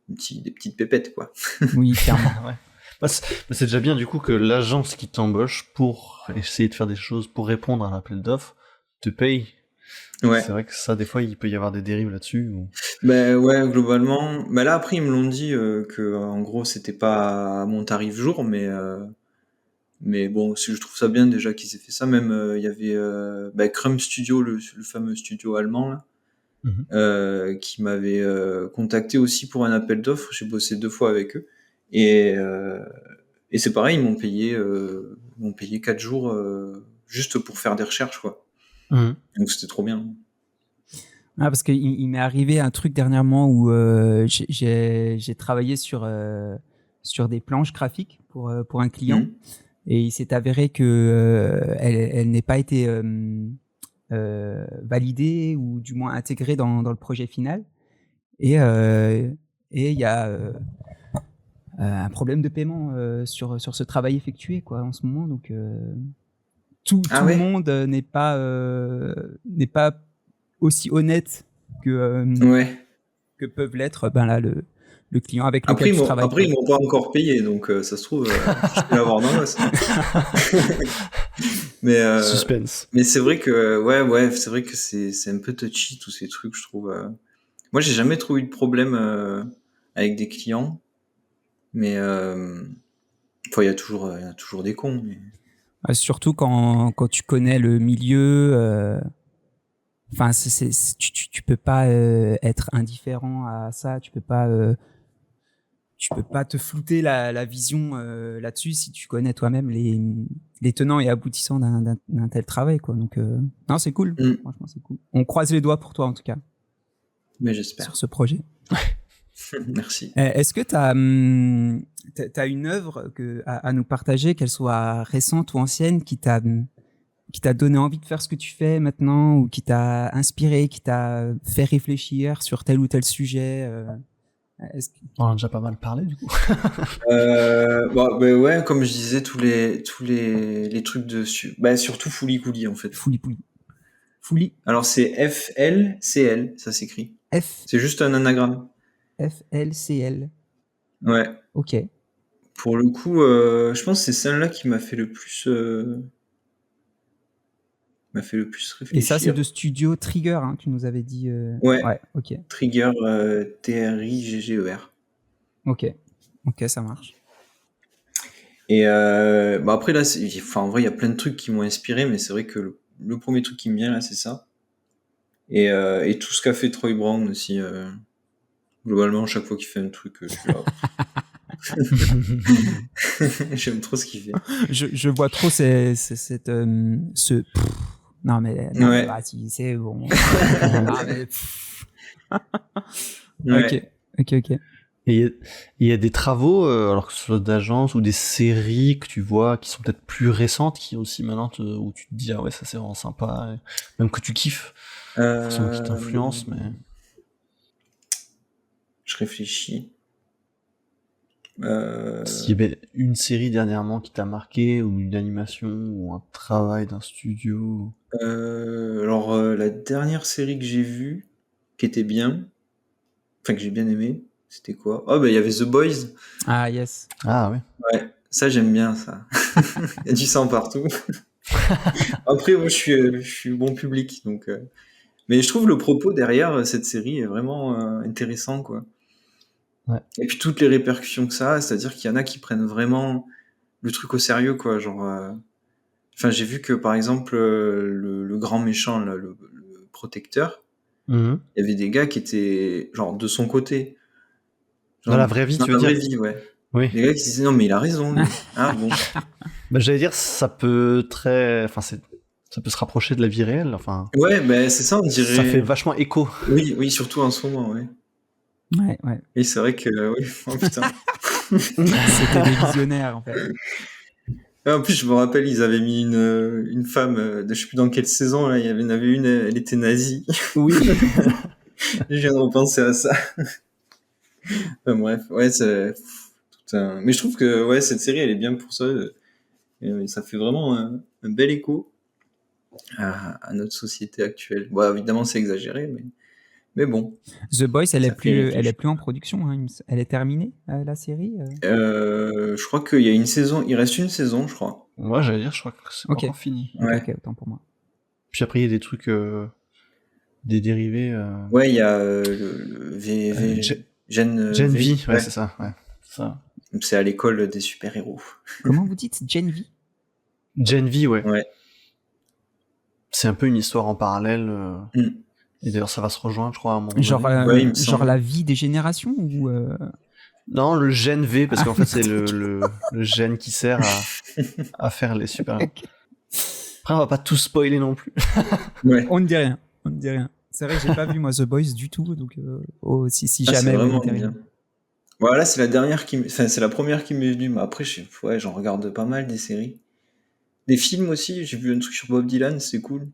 Speaker 3: des petites pépettes, quoi.
Speaker 1: Oui, clairement.
Speaker 2: Ouais. C'est déjà bien du coup que l'agence qui t'embauche pour essayer de faire des choses pour répondre à l'appel d'offres te paye.
Speaker 3: Ouais.
Speaker 2: C'est vrai que ça, des fois, il peut y avoir des dérives là-dessus. Ou...
Speaker 3: Ben ouais, globalement. Ben là, après, ils me l'ont dit que en gros, c'était pas à mon tarif jour, mais bon, je trouve ça bien déjà qu'ils aient fait ça. Même il y avait Crumb Studio, le fameux studio allemand là, qui m'avait contacté aussi pour un appel d'offres. J'ai bossé 2 fois avec eux et c'est pareil, ils m'ont payé 4 jours juste pour faire des recherches, quoi. Donc c'était trop bien.
Speaker 1: Ah, parce qu'il m'est arrivé un truc dernièrement où j'ai travaillé sur des planches graphiques pour un client, et il s'est avéré que elle n'ait pas été validée, ou du moins intégrée dans le projet final, et il y a un problème de paiement sur ce travail effectué, quoi, en ce moment. Donc tout le monde n'est pas aussi honnête que peuvent l'être là le client avec lequel tu travailles.
Speaker 3: Après, ils m'ont pas encore payé, donc ça se trouve, je peux l'avoir dans l'os.
Speaker 2: Suspense.
Speaker 3: Mais c'est vrai que c'est vrai que c'est un peu touchy tous ces trucs, je trouve. Moi, j'ai jamais trop eu de problème avec des clients, mais il y a toujours des cons. Mais...
Speaker 1: surtout quand tu connais le milieu. Enfin, tu peux pas être indifférent à ça. Tu peux pas te flouter la vision là-dessus si tu connais toi-même les tenants et aboutissants d'un tel travail, quoi. Donc non, c'est cool. Franchement, c'est cool. On croise les doigts pour toi, en tout cas.
Speaker 3: Mais j'espère.
Speaker 1: Sur ce projet.
Speaker 3: Merci.
Speaker 1: Est-ce que t'as une œuvre à nous partager, qu'elle soit récente ou ancienne, qui t'a donné envie de faire ce que tu fais maintenant, ou qui t'a inspiré, qui t'a fait réfléchir sur tel ou tel sujet?
Speaker 2: On en a déjà pas mal parlé, du coup.
Speaker 3: Ouais, comme je disais, tous les trucs dessus. Surtout Fooly Cooly, en fait.
Speaker 1: Fooly.
Speaker 3: Alors, c'est FLCL, ça s'écrit. C'est juste un anagramme.
Speaker 1: FLCL.
Speaker 3: Ouais.
Speaker 1: Ok.
Speaker 3: Pour le coup, je pense que c'est celle-là qui m'a fait le plus réfléchir.
Speaker 1: Et ça, c'est de studio Trigger, hein, tu nous avais dit.
Speaker 3: Ouais,
Speaker 1: ok.
Speaker 3: Trigger, TRIGGER.
Speaker 1: Ok, ça marche.
Speaker 3: Et après, là, en vrai, il y a plein de trucs qui m'ont inspiré, mais c'est vrai que le premier truc qui me vient, là, c'est ça. Et tout ce qu'a fait Troy Brown aussi. Globalement, chaque fois qu'il fait un truc, je suis là. J'aime trop ce qu'il fait.
Speaker 1: Je vois trop non mais si c'est bon. Ok.
Speaker 2: Et il y a des travaux, alors que ce soit d'agence ou des séries que tu vois qui sont peut-être plus récentes, qui aussi maintenant où tu te dis ah ouais, ça c'est vraiment sympa, même que tu kiffes, forcément qui t'influence, mais
Speaker 3: je réfléchis.
Speaker 2: S'il y avait une série dernièrement qui t'a marqué, ou une animation, ou un travail d'un studio.
Speaker 3: Alors la dernière série que j'ai vue, qui était bien, enfin que j'ai bien aimé, c'était quoi? Oh, il y avait The Boys.
Speaker 1: Ah yes.
Speaker 2: Ah ouais.
Speaker 3: Ouais, ça j'aime bien ça. Il y a du sang partout. Après, moi je suis bon public, donc. Mais je trouve le propos derrière cette série est vraiment intéressant, quoi.
Speaker 2: Ouais.
Speaker 3: Et puis toutes les répercussions que ça a, c'est-à-dire qu'il y en a qui prennent vraiment le truc au sérieux, quoi. Genre, j'ai vu que par exemple le grand méchant, là, le protecteur, il y avait des gars qui étaient genre de son côté. Genre,
Speaker 2: dans la vraie vie, tu veux dire?
Speaker 3: Dans la vraie vie, ouais.
Speaker 2: Oui.
Speaker 3: Des gars qui disaient non mais il a raison. Lui. Ah bon.
Speaker 2: J'allais dire ça peut ça peut se rapprocher de la vie réelle, enfin.
Speaker 3: Ouais, c'est ça, on dirait.
Speaker 2: Ça fait vachement écho.
Speaker 3: Oui, surtout en ce moment, ouais.
Speaker 1: Ouais, ouais.
Speaker 3: Et c'est vrai que, oui, oh putain.
Speaker 1: C'était des visionnaires, en fait.
Speaker 3: En plus, je me rappelle, ils avaient mis une femme, de je sais plus dans quelle saison, là, il y en avait une, elle était nazie.
Speaker 1: Oui.
Speaker 3: Je viens de repenser à ça. Enfin, bref, ouais, c'est tout un... Mais je trouve que, ouais, cette série, elle est bien pour ça. Et ça fait vraiment un bel écho à notre société actuelle. Bon, évidemment, c'est exagéré, mais bon,
Speaker 1: The Boys, elle
Speaker 3: ça fait
Speaker 1: est
Speaker 3: réfléchir.
Speaker 1: plus en production. Hein. Elle est terminée, la série.
Speaker 3: Je crois qu'il y a une saison, il reste une saison, je crois.
Speaker 2: Moi, j'allais dire, je crois que c'est pas
Speaker 1: Ok.
Speaker 2: encore fini.
Speaker 1: Ok,
Speaker 3: Ouais.
Speaker 1: ok, autant pour moi.
Speaker 2: Puis après, il y a des trucs, des dérivés.
Speaker 3: Ouais, il y a le
Speaker 2: Gen V, ouais,
Speaker 3: ouais.
Speaker 2: c'est ça. Ouais. Ça.
Speaker 3: C'est à l'école des super-héros.
Speaker 1: Comment vous dites Gen V?
Speaker 2: Gen V, ouais.
Speaker 3: Ouais.
Speaker 2: C'est un peu une histoire en parallèle.
Speaker 3: Mm.
Speaker 2: Et d'ailleurs, ça va se rejoindre, je crois, à un moment
Speaker 1: Genre,
Speaker 2: donné.
Speaker 3: Ouais, il me
Speaker 1: genre
Speaker 3: semble.
Speaker 1: la vie des générations ou
Speaker 2: Non, le Gen V, parce qu'en fait, c'est
Speaker 1: ok.
Speaker 2: le gène qui sert à faire les super-héros.
Speaker 1: Ok.
Speaker 2: Après, on va pas tout spoiler non plus.
Speaker 3: Ouais.
Speaker 1: On ne dit rien. On ne dit rien. C'est vrai que j'ai pas vu moi The Boys du tout, donc si
Speaker 3: Ah, c'est
Speaker 1: jamais vous
Speaker 3: vraiment
Speaker 1: ne dites rien.
Speaker 3: bien. Voilà, c'est la dernière enfin, c'est la première qui m'est venue, mais après, ouais, j'en regarde pas mal des séries. Des films aussi, j'ai vu un truc sur Bob Dylan, c'est cool.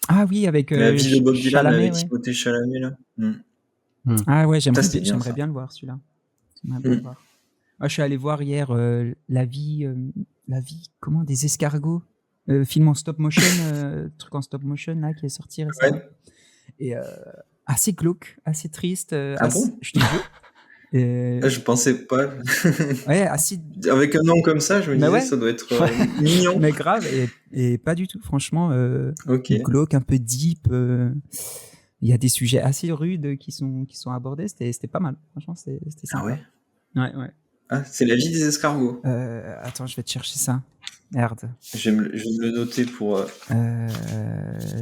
Speaker 1: Ah oui, avec
Speaker 3: La vie de Bob Dylan
Speaker 1: Chalamet,
Speaker 3: avec
Speaker 1: ouais.
Speaker 3: Timothée Chalamet, là.
Speaker 1: Ah ouais,
Speaker 3: Ça, c'était bien,
Speaker 1: j'aimerais
Speaker 3: ça.
Speaker 1: bien le voir celui-là. J'aimerais bien le voir. Ah, je suis allé voir hier la vie, comment, des escargots, film en stop motion, truc en stop motion là qui est sorti récemment.
Speaker 3: Ouais.
Speaker 1: Et assez glauque, assez triste.
Speaker 3: Ah bon?
Speaker 1: Je te jure. Et,
Speaker 3: Ah, je pensais pas.
Speaker 1: ouais, assez.
Speaker 3: Avec un nom comme ça, je me
Speaker 1: Mais
Speaker 3: disais,
Speaker 1: ouais.
Speaker 3: ça doit être mignon.
Speaker 1: Mais grave, et pas du tout. Franchement,
Speaker 3: Ok.
Speaker 1: glauque, un peu deep. Il y a des sujets assez rudes qui sont abordés. C'était pas mal. Franchement, c'était
Speaker 3: Ah
Speaker 1: sympa.
Speaker 3: ouais?
Speaker 1: Ouais, ouais.
Speaker 3: Ah, c'est la vie des escargots.
Speaker 1: Attends, je vais te chercher ça. Merde.
Speaker 3: Je vais me le noter pour...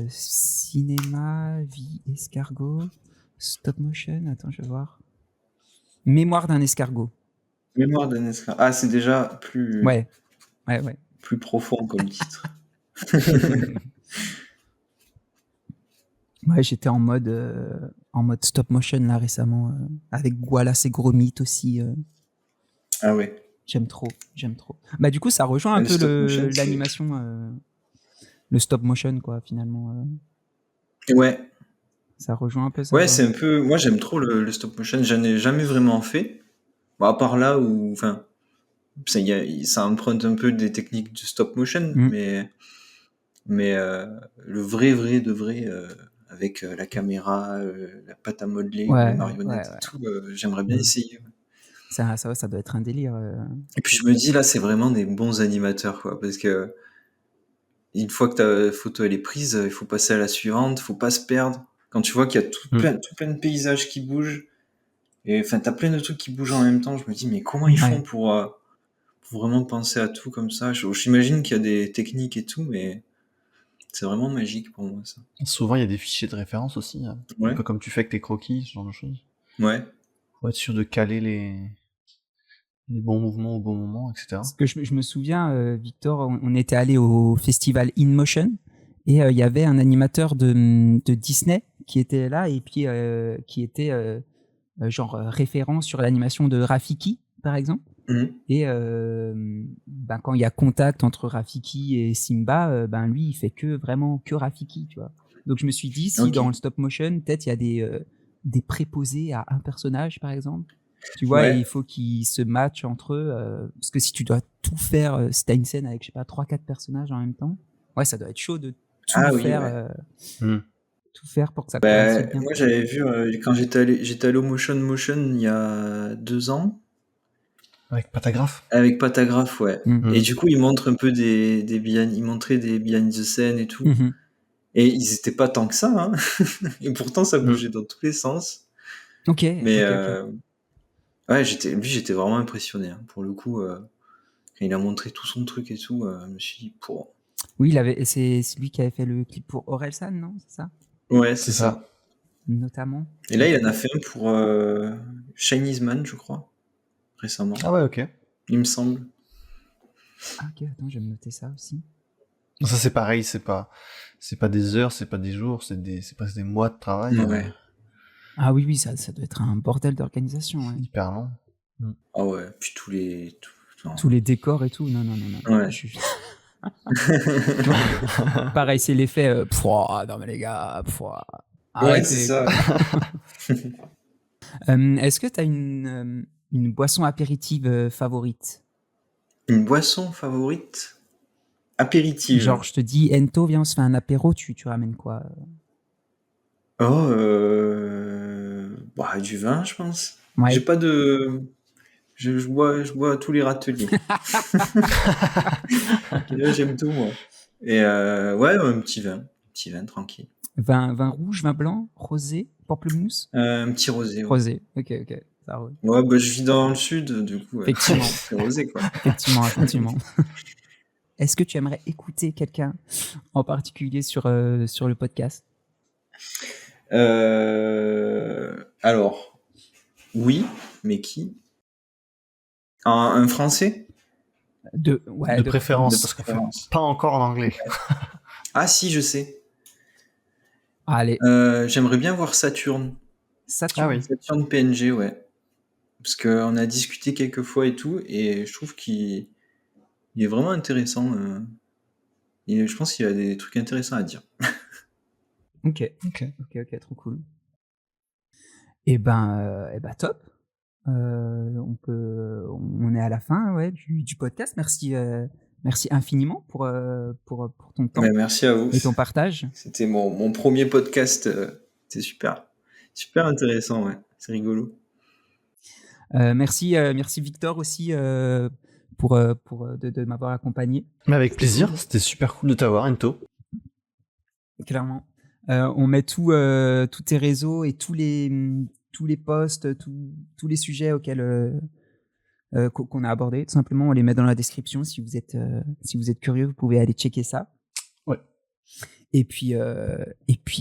Speaker 1: Cinéma, vie, escargot, stop motion. Attends, je vais voir. Mémoire d'un escargot.
Speaker 3: Mémoire d'un escargot. Ah, c'est déjà plus...
Speaker 1: Ouais.
Speaker 3: plus profond comme titre.
Speaker 1: Ouais, j'étais en mode stop motion là récemment avec Wallace et Gromit aussi.
Speaker 3: Ah ouais.
Speaker 1: J'aime trop. Bah du coup, ça rejoint un
Speaker 3: Le
Speaker 1: peu
Speaker 3: stop motion, c'est...
Speaker 1: l'animation, le stop motion quoi finalement.
Speaker 3: Ouais.
Speaker 1: Ça rejoint un peu ça.
Speaker 3: Ouais,
Speaker 1: Quoi.
Speaker 3: c'est un peu... Moi, j'aime trop le stop motion. J'en ai jamais vraiment fait. Bon, à part là où... Enfin, ça emprunte un peu des techniques de stop motion, mais le vrai de vrai, avec la caméra, la pâte à modeler, les marionnettes et tout, j'aimerais bien essayer.
Speaker 1: Ça doit être un délire.
Speaker 3: Et puis je me dis, là, c'est vraiment des bons animateurs, quoi, parce que une fois que ta photo elle est prise, il faut passer à la suivante, faut pas se perdre. Quand tu vois qu'il y a tout plein de paysages qui bougent, et enfin, t'as plein de trucs qui bougent en même temps, je me dis, mais comment ils font pour vraiment penser à tout comme ça? J'imagine qu'il y a des techniques et tout, mais c'est vraiment magique pour moi, ça.
Speaker 2: Souvent, il y a des fichiers de référence aussi, hein.
Speaker 3: Ouais.
Speaker 2: Un peu comme tu fais avec tes croquis, ce genre de choses.
Speaker 3: Ouais.
Speaker 2: Pour être sûr de caler les bons mouvements au bon moment, etc.
Speaker 1: Parce que je me souviens, Victor, on était allé au festival InMotion et il y avait un animateur de Disney qui était là et puis qui était genre référent sur l'animation de Rafiki, par exemple. Et quand il y a contact entre Rafiki et Simba, lui, il fait vraiment que Rafiki, tu vois. Donc je me suis dit, si dans le stop motion, peut-être il y a des préposés à un personnage, par exemple. Tu vois, et il faut qu'ils se matchent entre eux. Parce que si tu dois tout faire, si t'as une scène avec, je sais pas, 3-4 personnages en même temps, ouais, ça doit être chaud de tout faire. Tout faire pour que ça coïncide bien.
Speaker 3: Moi, j'avais vu, quand j'étais allé au Motion il y a 2 ans.
Speaker 2: Avec Patagraph?
Speaker 3: Avec Patagraph, ouais. Et du coup, ils montrent un peu ils montraient des behind the scene et tout. Et ils étaient pas tant que ça, hein. Et pourtant, ça bougeait dans tous les sens.
Speaker 1: Ok.
Speaker 3: Mais, ouais, j'étais vraiment impressionné, hein. Pour le coup, quand il a montré tout son truc et tout, je me suis dit, pour...
Speaker 1: Oui, c'est lui qui avait fait le clip pour Orelsan, non? C'est ça?
Speaker 3: Ouais, c'est ça.
Speaker 1: Notamment.
Speaker 3: Et là, il en a fait un pour Chinese Man, je crois, récemment.
Speaker 2: Ah ouais, ok.
Speaker 3: Il me semble.
Speaker 1: Ah ok, attends, je vais me noter ça aussi.
Speaker 2: Ça c'est pareil, c'est pas des heures, c'est pas des jours, c'est presque des mois de travail.
Speaker 3: Ouais.
Speaker 1: Ah oui, ça doit être un bordel d'organisation. Ouais.
Speaker 2: Hyper long.
Speaker 3: Ah ouais, puis
Speaker 1: Tous les décors et tout. Non.
Speaker 3: Ouais.
Speaker 1: Pareil, c'est l'effet. Non, mais les gars.
Speaker 3: Ouais, c'est ça.
Speaker 1: Est-ce que tu as une boisson apéritive favorite?
Speaker 3: Une boisson favorite? Apéritive.
Speaker 1: Genre, je te dis, Ento, viens, on se fait un apéro, tu ramènes quoi?
Speaker 3: Oh, du vin, je pense.
Speaker 1: Ouais.
Speaker 3: J'ai pas de... Je bois tous les râteliers. Là, j'aime tout, moi. Et un petit vin tranquille.
Speaker 1: Vin rouge, vin blanc, rosé, pamplemousse?
Speaker 3: Un petit rosé. Ouais.
Speaker 1: Rosé, ok, ça roule.
Speaker 3: Ouais, je vis dans le sud, du coup.
Speaker 1: Effectivement.
Speaker 3: C'est rosé, quoi.
Speaker 1: Effectivement. Est-ce que tu aimerais écouter quelqu'un en particulier sur le podcast?
Speaker 3: Alors, oui, mais qui? Un Français?
Speaker 1: De
Speaker 2: préférence.
Speaker 3: De préférence.
Speaker 2: Pas encore en anglais.
Speaker 3: Ah si, je sais.
Speaker 1: Allez.
Speaker 3: J'aimerais bien voir Saturne.
Speaker 1: Saturne.
Speaker 2: Ah oui.
Speaker 3: Saturne PNG, ouais. Parce qu'on a discuté quelques fois et tout, et je trouve qu'il est vraiment intéressant. Je pense qu'il a des trucs intéressants à dire.
Speaker 1: Ok, trop cool. Et ben top. On est à la fin du podcast. Merci infiniment pour ton temps.
Speaker 3: Merci à vous.
Speaker 1: Et ton partage.
Speaker 3: C'était mon premier podcast. C'était super intéressant, ouais. C'est rigolo.
Speaker 1: Merci Victor aussi pour de m'avoir accompagné.
Speaker 2: Mais avec plaisir, c'était super cool de t'avoir, Ento.
Speaker 1: Clairement. On met tous tes réseaux et tous les posts, tous les sujets auxquels qu'on a abordés. Tout simplement, on les met dans la description. Si vous êtes curieux, vous pouvez aller checker ça.
Speaker 2: Ouais.
Speaker 1: Et puis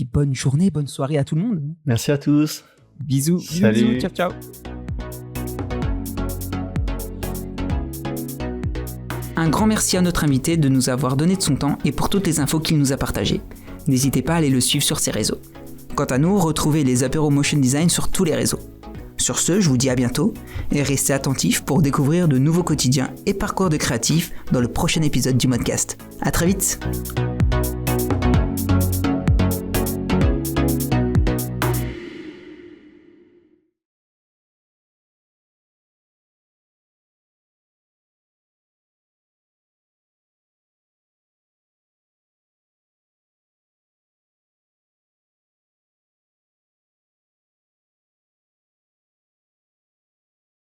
Speaker 1: bonne journée, bonne soirée à tout le monde.
Speaker 2: Merci à tous.
Speaker 1: Bisous.
Speaker 2: Salut.
Speaker 1: Bisous. Ciao. Un grand merci à notre invité de nous avoir donné de son temps et pour toutes les infos qu'il nous a partagées. N'hésitez pas à aller le suivre sur ses réseaux. Quant à nous, retrouvez les apéros Motion Design sur tous les réseaux. Sur ce, je vous dis à bientôt et restez attentifs pour découvrir de nouveaux quotidiens et parcours de créatifs dans le prochain épisode du Modcast. À très vite.